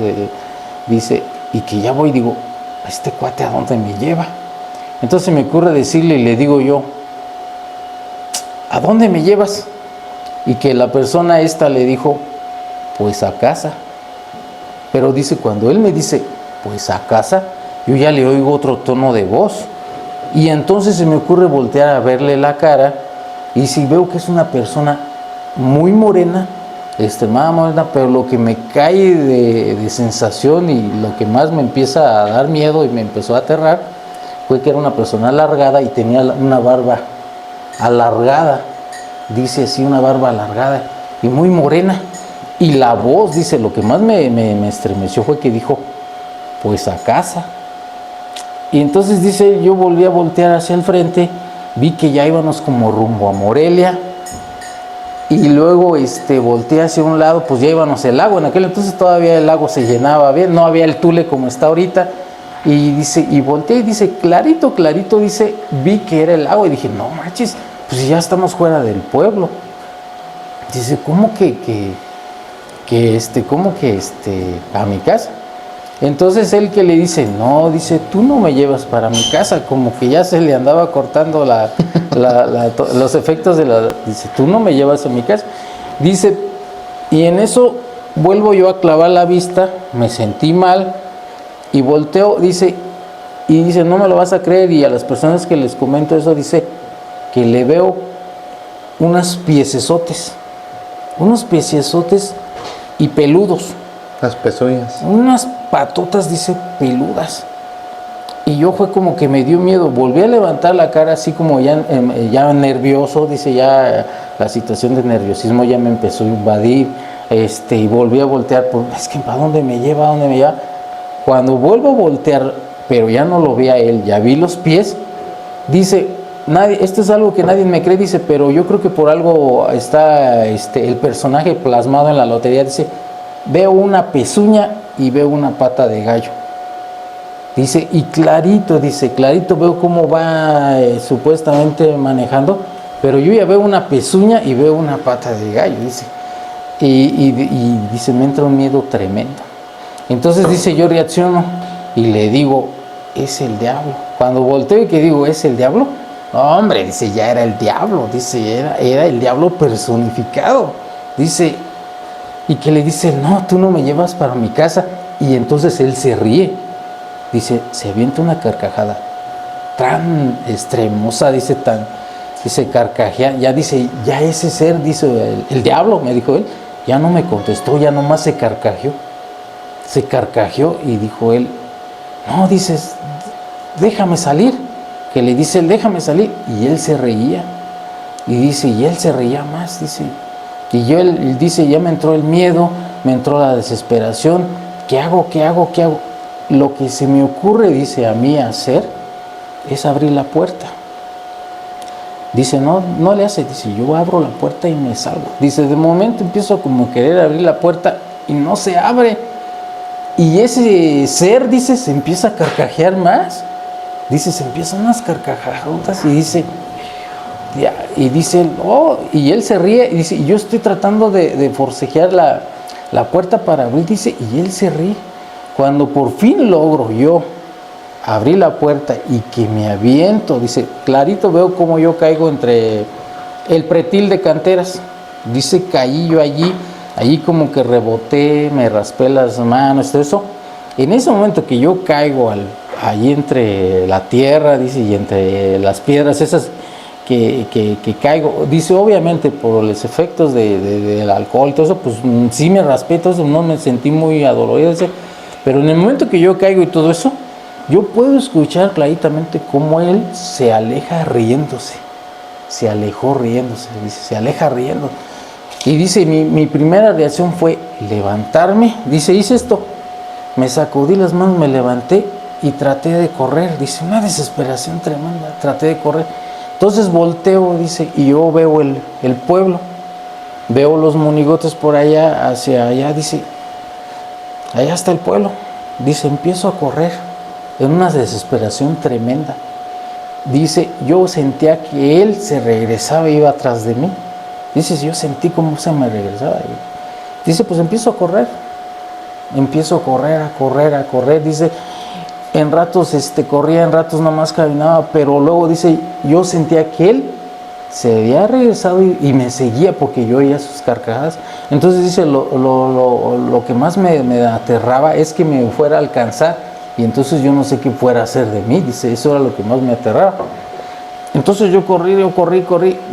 dice, y que ya voy, digo, ¿este cuate a dónde me lleva? Entonces me ocurre decirle y le digo yo, ¿a dónde me llevas? Y que la persona esta le dijo, pues a casa. Pero dice, cuando él me dice, pues a casa, yo ya le oigo otro tono de voz. Y entonces se me ocurre voltear a verle la cara, y si veo que es una persona muy morena, extremadamente morena, pero lo que me cae de sensación y lo que más me empieza a dar miedo y me empezó a aterrar, fue que era una persona alargada y tenía una barba alargada, dice así, una barba alargada y muy morena. Y la voz, dice, lo que más me estremeció fue que dijo, pues a casa. Y entonces dice, yo volví a voltear hacia el frente, vi que ya íbamos como rumbo a Morelia, y luego volteé hacia un lado, pues ya íbamos al lago. En aquel entonces todavía el lago se llenaba bien, no había el tule como está ahorita. Y dice, y volteé y dice, clarito, dice, vi que era el lago. Y dije, no manches, pues ya estamos fuera del pueblo. Dice, ¿cómo a mi casa? Entonces él que le dice, no, dice, tú no me llevas para mi casa, como que ya se le andaba cortando los efectos dice, tú no me llevas a mi casa. Dice, y en eso vuelvo yo a clavar la vista, me sentí mal, y volteo, dice, no me lo vas a creer, y a las personas que les comento eso, dice, que le veo unos piecesotes y peludos. Las pezuñas. Unas patotas, dice, peludas. Y yo fue como que me dio miedo. Volví a levantar la cara así como ya nervioso, dice, ya la situación de nerviosismo ya me empezó a invadir. Y volví a voltear, es que ¿para dónde me lleva? Cuando vuelvo a voltear, pero ya no lo vi a él, ya vi los pies, dice, esto es algo que nadie me cree, dice, pero yo creo que por algo está el personaje plasmado en la lotería, dice, veo una pezuña y veo una pata de gallo. Dice, y clarito veo cómo va supuestamente manejando, pero yo ya veo una pezuña y veo una pata de gallo, dice. Y dice, me entra un miedo tremendo. Entonces dice, yo reacciono y le digo, es el diablo. Cuando volteo y que digo, ¿es el diablo? No, hombre, dice, ya era el diablo, dice, era el diablo personificado. Dice, y que le dice, no, tú no me llevas para mi casa. Y entonces él se ríe. Dice, se avienta una carcajada tan extremosa, dice, carcajea, ya dice, ya ese ser, dice, el diablo, me dijo él, ya no me contestó, ya nomás se carcajeó y dijo él, no, dices, déjame salir, que le dice él, déjame salir, y él se reía, y dice, y él se reía más, dice, y él dice, ya me entró el miedo, me entró la desesperación, ¿qué hago? Lo que se me ocurre, dice, a mí hacer, es abrir la puerta. Dice, no le hace, dice, yo abro la puerta y me salgo. Dice, de momento empiezo como a querer abrir la puerta y no se abre. Y ese ser, dice, se empieza a carcajear más. Dice, se empiezan unas carcajadas y dice, Y dice, y él se ríe, y dice, y yo estoy tratando de forcejear la puerta para abrir, dice, y él se ríe. Cuando por fin logro yo abrir la puerta y que me aviento, dice, clarito veo como yo caigo entre el pretil de canteras. Dice, caí yo allí como que reboté, me raspé las manos, todo eso. En ese momento que yo caigo allí entre la tierra, dice, y entre las piedras esas que caigo, dice, obviamente por los efectos del alcohol y todo eso, pues sí me raspé, todo eso, no me sentí muy adolorido, dice, pero en el momento que yo caigo y todo eso, yo puedo escuchar claramente cómo él se aleja riéndose, se alejó riéndose, dice, se aleja riendo. Y dice, mi primera reacción fue levantarme, dice, hice esto, me sacudí las manos, me levanté y traté de correr, dice, una desesperación tremenda, traté de correr. Entonces volteo, dice, y yo veo el pueblo, veo los monigotes por allá, hacia allá, dice, allá está el pueblo, dice, empiezo a correr en una desesperación tremenda. Dice, yo sentía que él se regresaba, iba atrás de mí. Dice, yo sentí como se me regresaba. Dice, pues empiezo a correr, a correr, dice, en ratos corría, en ratos nomás caminaba, pero luego dice, yo sentía que él se había regresado y me seguía porque yo oía sus carcajadas. Entonces dice, lo que más me aterraba es que me fuera a alcanzar y entonces yo no sé qué fuera a hacer de mí, dice, eso era lo que más me aterraba. Entonces yo corrí,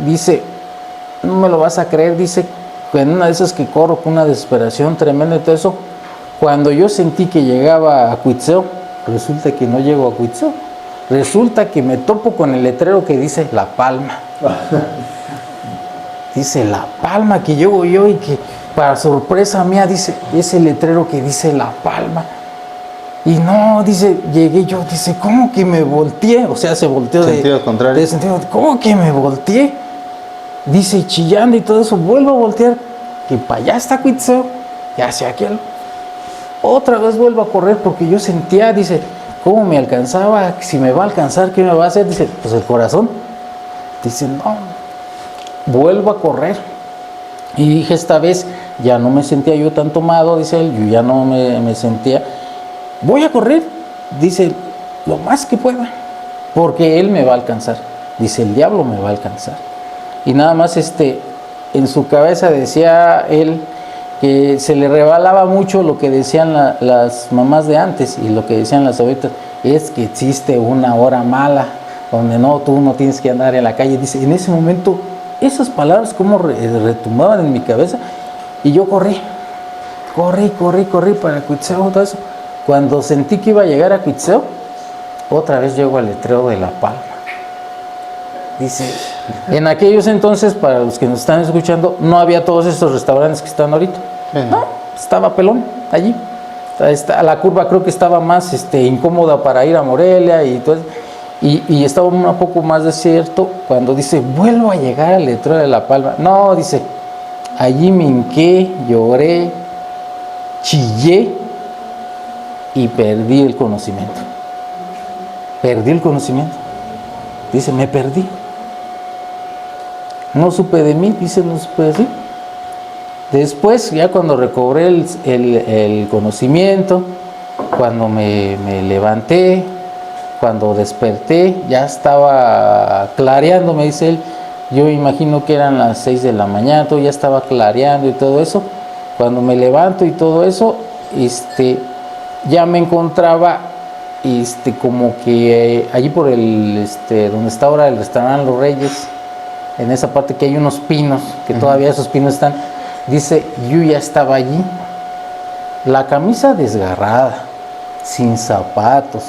dice, no me lo vas a creer, dice, en una de esas que corro con una desesperación tremenda y todo eso, cuando yo sentí que llegaba a Cuitzeo, resulta que no llego a Cuitzeo, resulta que me topo con el letrero que dice La Palma. Dice La Palma, que llego yo y que para sorpresa mía dice ese letrero que dice La Palma. Y no, dice, llegué yo, dice, ¿cómo que me volteé? O sea, se volteó Sentido contrario. de sentido, ¿cómo que me volteé? Dice, chillando y todo eso, vuelvo a voltear, que para allá está Cuitzeo, y hacia aquel. Otra vez vuelvo a correr porque yo sentía, dice, ¿cómo me alcanzaba? Si me va a alcanzar, ¿qué me va a hacer? Dice, pues el corazón. Dice, no, vuelvo a correr. Y dije, esta vez ya no me sentía yo tan tomado, dice él, yo ya no me sentía. Voy a correr, dice, lo más que pueda, porque él me va a alcanzar. Dice, el diablo me va a alcanzar. Y nada más en su cabeza decía él que se le rebalaba mucho lo que decían las mamás de antes y lo que decían las abuelitas, es que existe una hora mala, donde tú no tienes que andar en la calle. Dice, en ese momento, esas palabras como retumbaban en mi cabeza, y yo corrí para Cuitzeo, todo eso. Cuando sentí que iba a llegar a Cuitzeo, otra vez llego al letrero de La Palma. Dice, en aquellos entonces, para los que nos están escuchando, no había todos estos restaurantes que están ahorita. No, estaba pelón allí. La curva creo que estaba más incómoda para ir a Morelia y todo. Y estaba un poco más desierto. Cuando dice, vuelvo a llegar al letrero de La Palma. No, dice, allí me hinqué, lloré, chillé y perdí el conocimiento. Dice, me perdí. No supe de mí, dice, no supe de sí. Después, ya cuando recobré el conocimiento, cuando me levanté, cuando desperté, ya estaba clareando, me dice él. Yo imagino que eran las 6 de la mañana, todo ya estaba clareando y todo eso. Cuando me levanto y todo eso, ya me encontraba como que allí por donde está ahora el restaurante Los Reyes, en esa parte que hay unos pinos, que todavía esos pinos están. Dice, yo ya estaba allí, la camisa desgarrada, sin zapatos,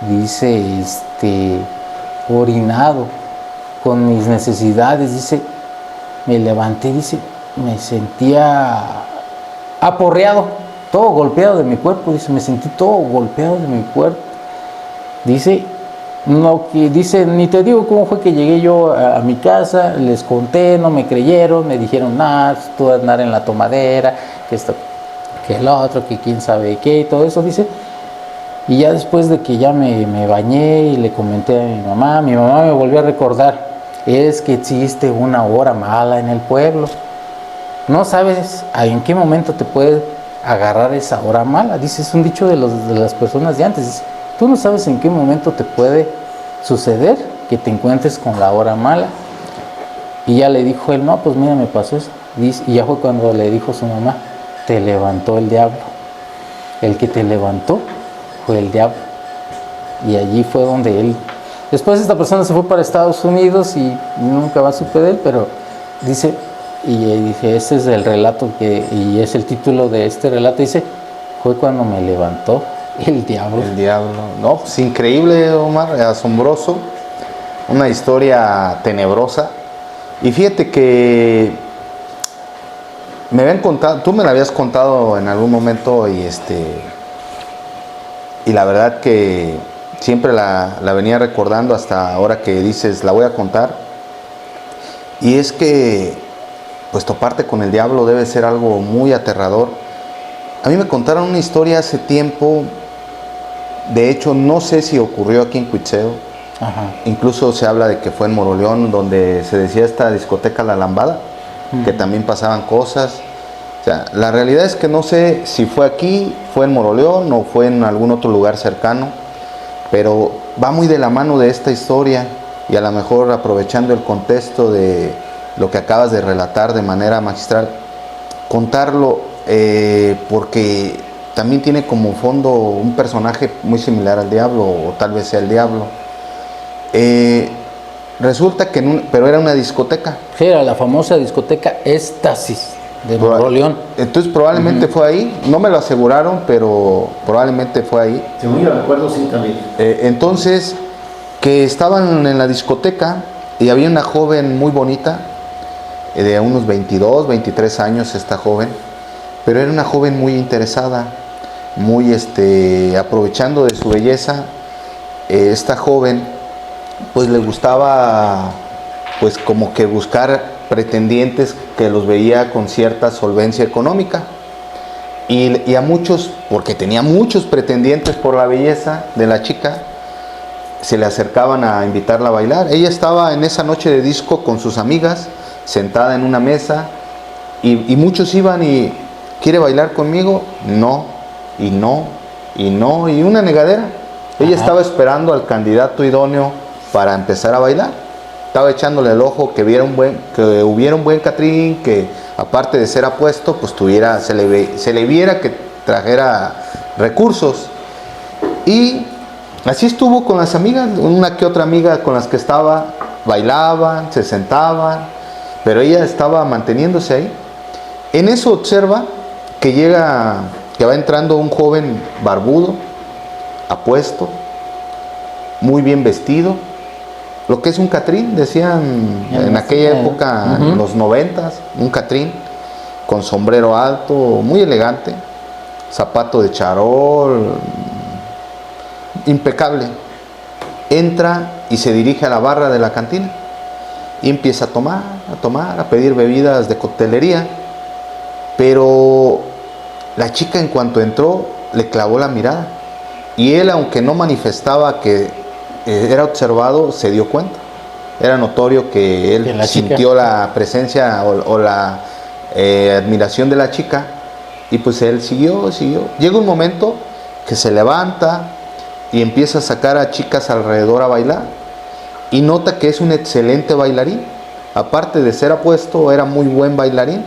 dice, orinado, con mis necesidades, dice, me levanté, dice, me sentía aporreado, todo golpeado de mi cuerpo, dice, me sentí todo golpeado de mi cuerpo. Dice, ni te digo cómo fue que llegué yo a mi casa, les conté, no me creyeron, me dijeron, tú vas a andar en la tomadera, que esto, que el otro, que quién sabe qué, y todo eso, dice. Y ya después de que ya me bañé y le comenté a mi mamá me volvió a recordar es que existe una hora mala en el pueblo. No sabes en qué momento te puede agarrar esa hora mala. Dice, es un dicho de las personas de antes. Dice, tú no sabes en qué momento te puede suceder que te encuentres con la hora mala. Y ya le dijo él, no, pues mira, me pasó eso. Dice, y ya fue cuando le dijo su mamá, te levantó el diablo. El que te levantó fue el diablo. Y allí fue donde él... Después esta persona se fue para Estados Unidos y nunca va a supe de él, pero dice, y dije, ese es el relato, y es el título de este relato, dice, fue cuando me levantó el diablo. El diablo. No, pues increíble, Omar, asombroso. Una historia tenebrosa. Y fíjate que me habían contado, tú me la habías contado en algún momento y la verdad que siempre la venía recordando hasta ahora que dices, la voy a contar. Y es que pues toparte con el diablo debe ser algo muy aterrador. A mí me contaron una historia hace tiempo, de hecho no sé si ocurrió aquí en Cuitzeo. Ajá. Incluso se habla de que fue en Moroleón, donde se decía esta discoteca La Lambada, que también pasaban cosas. O sea, la realidad es que no sé si fue aquí, fue en Moroleón o fue en algún otro lugar cercano, pero va muy de la mano de esta historia y a lo mejor aprovechando el contexto de lo que acabas de relatar de manera magistral, contarlo porque también tiene como fondo un personaje muy similar al diablo, o tal vez sea el diablo. Resulta que pero era una discoteca. Sí, era la famosa discoteca Éxtasis de Moroleón. Entonces probablemente fue ahí, no me lo aseguraron, pero probablemente fue ahí. Según yo recuerdo, sí, también. Entonces, que estaban en la discoteca y había una joven muy bonita, de unos 22, 23 años esta joven, pero era una joven muy interesada, muy aprovechando de su belleza. Esta joven pues le gustaba pues como que buscar pretendientes que los veía con cierta solvencia económica y a muchos, porque tenía muchos pretendientes por la belleza de la chica, se le acercaban a invitarla a bailar. Ella estaba en esa noche de disco con sus amigas sentada en una mesa y muchos iban y ¿quiere bailar conmigo? No, y no, y no, y una negadera. Ella estaba esperando al candidato idóneo para empezar a bailar. Estaba echándole el ojo que hubiera un buen catrín, que aparte de ser apuesto, pues se le viera que trajera recursos. Y así estuvo con las amigas, una que otra amiga con las que estaba, bailaban, se sentaban, pero ella estaba manteniéndose ahí. En eso observa que va entrando un joven barbudo, apuesto, muy bien vestido, lo que es un catrín, decían en aquella época, en los 90s, un catrín con sombrero alto, muy elegante, zapato de charol, impecable. Entra y se dirige a la barra de la cantina y empieza a tomar, a pedir bebidas de coctelería, pero la chica en cuanto entró le clavó la mirada y él, aunque no manifestaba que era observado, se dio cuenta. Era notorio que él sintió la presencia o la admiración de la chica y pues él siguió. Llega un momento que se levanta y empieza a sacar a chicas alrededor a bailar y nota que es un excelente bailarín. Aparte de ser apuesto, era muy buen bailarín.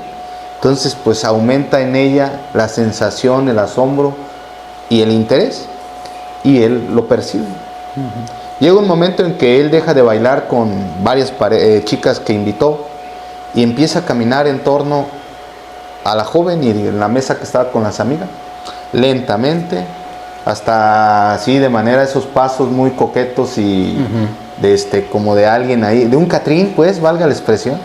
Entonces pues aumenta en ella la sensación, el asombro y el interés, y él lo percibe. Llega un momento en que él deja de bailar con varias chicas que invitó y empieza a caminar en torno a la joven y en la mesa que estaba con las amigas, lentamente, hasta así de manera esos pasos muy coquetos y como de alguien ahí, de un catrín, pues, valga la expresión.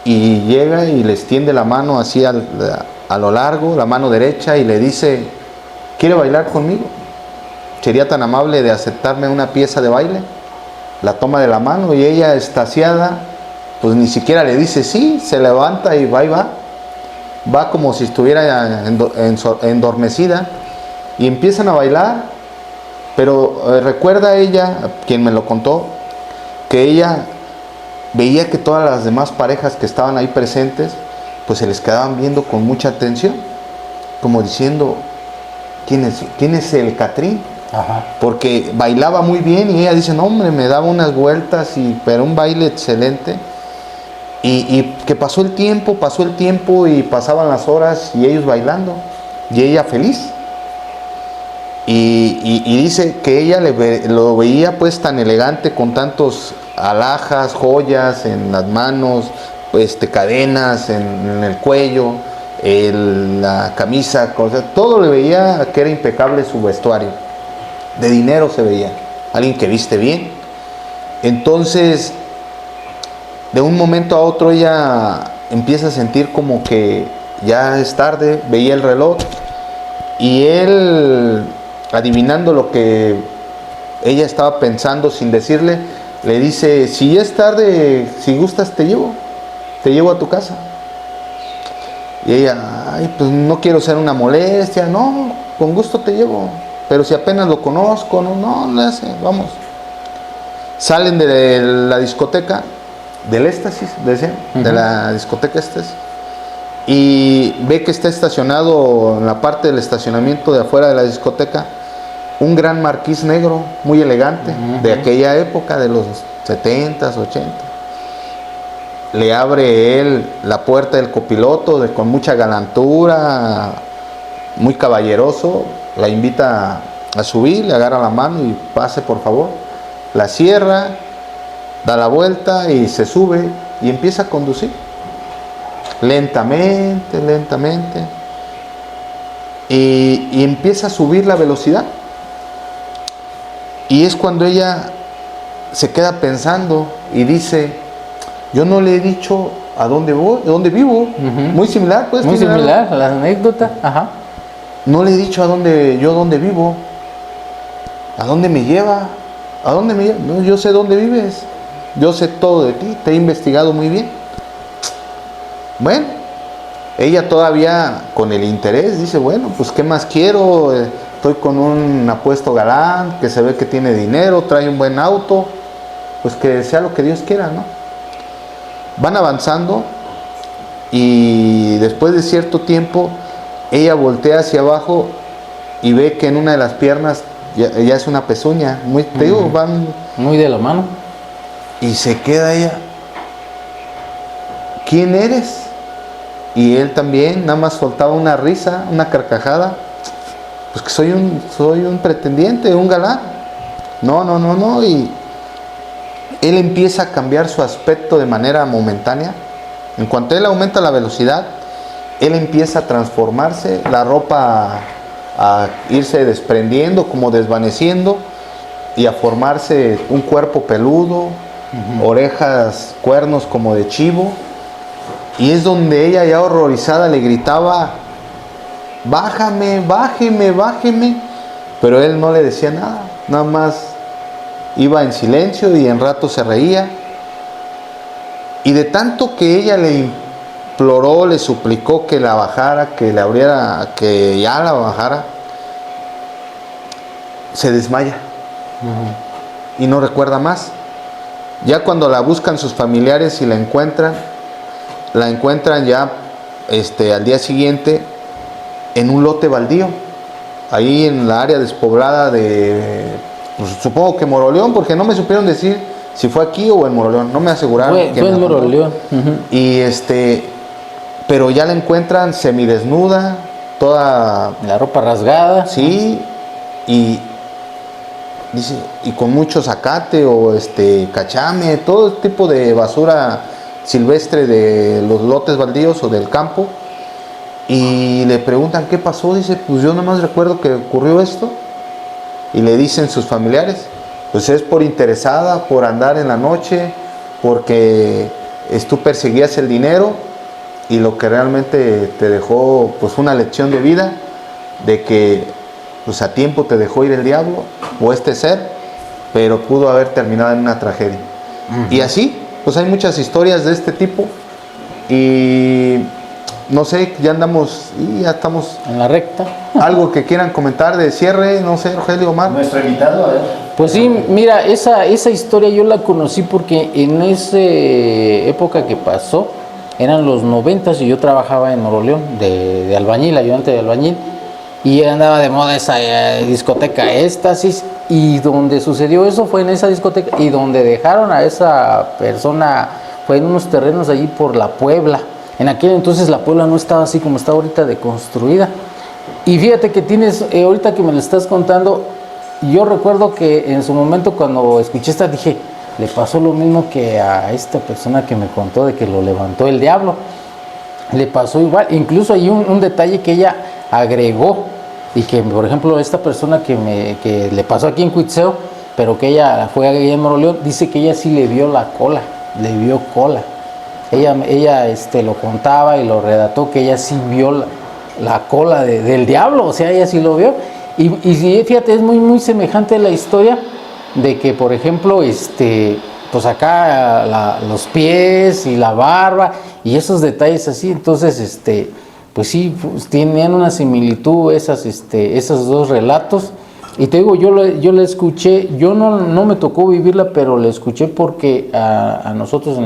Y llega y le extiende la mano así a lo largo, la mano derecha, y le dice, ¿quiere bailar conmigo? ¿Sería tan amable de aceptarme una pieza de baile? La toma de la mano y ella, extasiada, pues ni siquiera le dice sí, se levanta y va. Va como si estuviera endormecida y empiezan a bailar, pero recuerda ella, quien me lo contó, que ella veía que todas las demás parejas que estaban ahí presentes, pues se les quedaban viendo con mucha atención, como diciendo, ¿quién es el Catrín? Ajá. Porque bailaba muy bien y ella dice, no hombre, me daba unas vueltas, pero un baile excelente. Y que pasó el tiempo y pasaban las horas y ellos bailando y ella feliz. Y dice que ella lo veía pues tan elegante, con tantos alhajas, joyas en las manos, cadenas en el cuello, la camisa, todo le veía que era impecable su vestuario. De dinero se veía, alguien que viste bien. Entonces, de un momento a otro ella empieza a sentir como que ya es tarde, veía el reloj y él, adivinando lo que ella estaba pensando sin decirle, le dice, si ya es tarde, si gustas te llevo a tu casa. Y ella, ay, pues no quiero ser una molestia, no, con gusto te llevo, pero si apenas lo conozco, no le hace, vamos. Salen de la discoteca, del éxtasis, decían, de la discoteca éxtasis, y ve que está estacionado en la parte del estacionamiento de afuera de la discoteca un gran marquís negro, muy elegante, de aquella época, de los 70s, 80s. Le abre él la puerta del copiloto con mucha galantura, muy caballeroso, la invita a subir, le agarra la mano y pase por favor, la cierra, da la vuelta y se sube y empieza a conducir lentamente y empieza a subir la velocidad, y es cuando ella se queda pensando y dice, yo no le he dicho a dónde voy, dónde vivo. Muy similar, pues. Muy similar a la anécdota. Ajá. No le he dicho dónde vivo, a dónde me lleva, no, yo sé dónde vives, yo sé todo de ti, te he investigado muy bien. Bueno, ella todavía con el interés dice, bueno, pues qué más quiero, estoy con un apuesto galán que se ve que tiene dinero, trae un buen auto, pues que sea lo que Dios quiera, ¿no? Van avanzando y después de cierto tiempo ella voltea hacia abajo y ve que en una de las piernas ya es una pezuña, muy, te digo, van muy de la mano. Y se queda ella, ¿quién eres? Y él también nada más soltaba una risa, una carcajada, pues que soy un pretendiente, un galán. No, y él empieza a cambiar su aspecto de manera momentánea. En cuanto él aumenta la velocidad, él empieza a transformarse, la ropa a irse desprendiendo, como desvaneciendo, y a formarse un cuerpo peludo, orejas, cuernos como de chivo. Y es donde ella, ya horrorizada, le gritaba, bájame, pero él no le decía nada más iba en silencio y en rato se reía. Y de tanto que ella le imploró, le suplicó que la bajara, que le abriera, que ya la bajara, se desmaya y no recuerda más. Ya cuando la buscan sus familiares y la encuentran ya al día siguiente en un lote baldío, ahí en la área despoblada de, pues, supongo que Moroleón, porque no me supieron decir si fue aquí o en Moroleón, no me aseguraron. Fue en Moroleón. Y pero ya la encuentran semidesnuda, toda la ropa rasgada. Sí, y dice, y con mucho zacate o cachame, todo tipo de basura silvestre de los lotes baldíos o del campo. Y le preguntan qué pasó, dice, pues yo nomás recuerdo que ocurrió esto. Y le dicen sus familiares, pues es por interesada, por andar en la noche, porque tú perseguías el dinero y lo que realmente te dejó pues una lección de vida, de que pues a tiempo te dejó ir el diablo o ser, pero pudo haber terminado en una tragedia. Y así, pues hay muchas historias de este tipo. Y no sé, ya andamos y ya estamos. En la recta. Algo que quieran comentar de cierre, no sé, Rogelio, Omar. Nuestro invitado, a ver. Pues sí, mira, esa historia yo la conocí porque en esa época que pasó, eran los 90s y yo trabajaba en Moroleón de albañil, ayudante de albañil, y andaba de moda esa discoteca Éxtasis, y donde sucedió eso fue en esa discoteca, y donde dejaron a esa persona fue en unos terrenos allí por la Puebla. En aquel entonces la Puebla no estaba así como está ahorita deconstruida. Y fíjate que tienes, ahorita que me lo estás contando, yo recuerdo que en su momento cuando escuché esta dije, le pasó lo mismo que a esta persona que me contó de que lo levantó el diablo. Le pasó igual, incluso hay un detalle que ella agregó, y que por ejemplo esta persona que le pasó aquí en Cuitzeo, pero que ella fue allá en Moroleón, dice que ella sí le vio la cola, le vio cola. Ella lo contaba y lo redactó, que ella sí vio la cola del diablo, o sea, ella sí lo vio. Y fíjate, es muy, muy semejante la historia de que, por ejemplo, pues acá los pies y la barba y esos detalles así, entonces, pues sí, pues tenían una similitud esos dos relatos. Y te digo, yo la escuché, yo no me tocó vivirla, pero la escuché porque a nosotros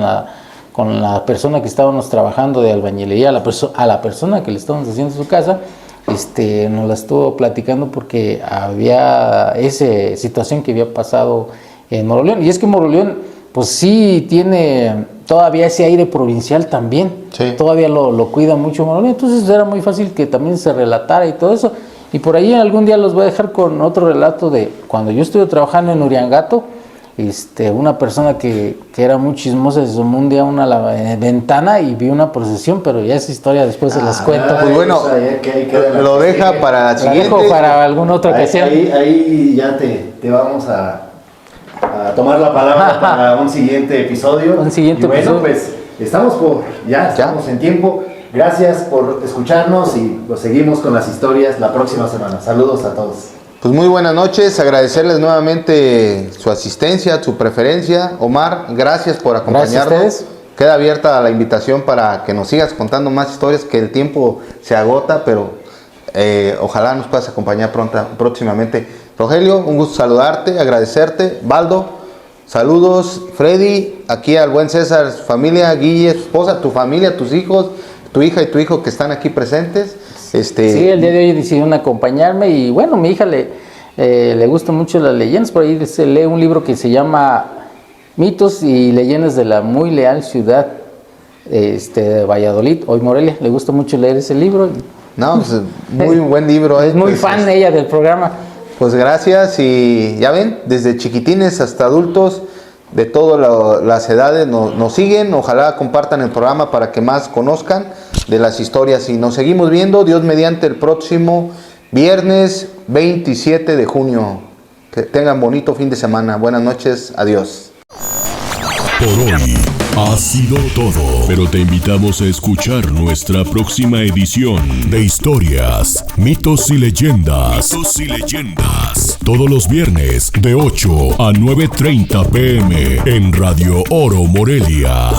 con la persona que estábamos trabajando de albañilería, a la persona que le estábamos haciendo su casa, nos la estuvo platicando porque había esa situación que había pasado en Moroleón. Y es que Moroleón, pues sí tiene todavía ese aire provincial también, Sí. Todavía lo cuida mucho Moroleón, entonces era muy fácil que también se relatara y todo eso. Y por ahí algún día los voy a dejar con otro relato de cuando yo estuve trabajando en Uriangato. Una persona que era muy chismosa, se asomó un día a una ventana y vio una procesión, pero ya esa historia después se las cuento. Pues bueno, lo deja para la La siguiente. dejo para alguna otra ocasión. Ahí ya te vamos a tomar la palabra para un siguiente episodio. Un siguiente y bueno, episodio. pues estamos en tiempo. Gracias por escucharnos y pues seguimos con las historias la próxima semana. Saludos a todos. Pues muy buenas noches, agradecerles nuevamente su asistencia, su preferencia. Omar, gracias por acompañarnos. Gracias a ustedes. Queda abierta la invitación para que nos sigas contando más historias, que el tiempo se agota, pero ojalá nos puedas acompañar próximamente. Rogelio, un gusto saludarte, agradecerte. Baldo, saludos. Freddy, aquí al buen César, su familia, Guille, su esposa, tu familia, tus hijos, tu hija y tu hijo que están aquí presentes. Sí, el día de hoy decidieron acompañarme y bueno, mi hija le gustan mucho las leyendas, por ahí se lee un libro que se llama Mitos y Leyendas de la Muy Leal Ciudad de Valladolid, hoy Morelia, le gusta mucho leer ese libro. No, pues, muy buen libro. Es muy pues, fan ella del programa. Pues gracias y ya ven, desde chiquitines hasta adultos, de todas las edades nos siguen, ojalá compartan el programa para que más conozcan de las historias y nos seguimos viendo, Dios mediante, el próximo viernes 27 de junio. Que tengan bonito fin de semana, buenas noches, adiós. Por hoy ha sido todo, pero te invitamos a escuchar nuestra próxima edición de Historias, Mitos y Leyendas. Todos los viernes de 8 a 9:30 p.m. en Radio Oro Morelia.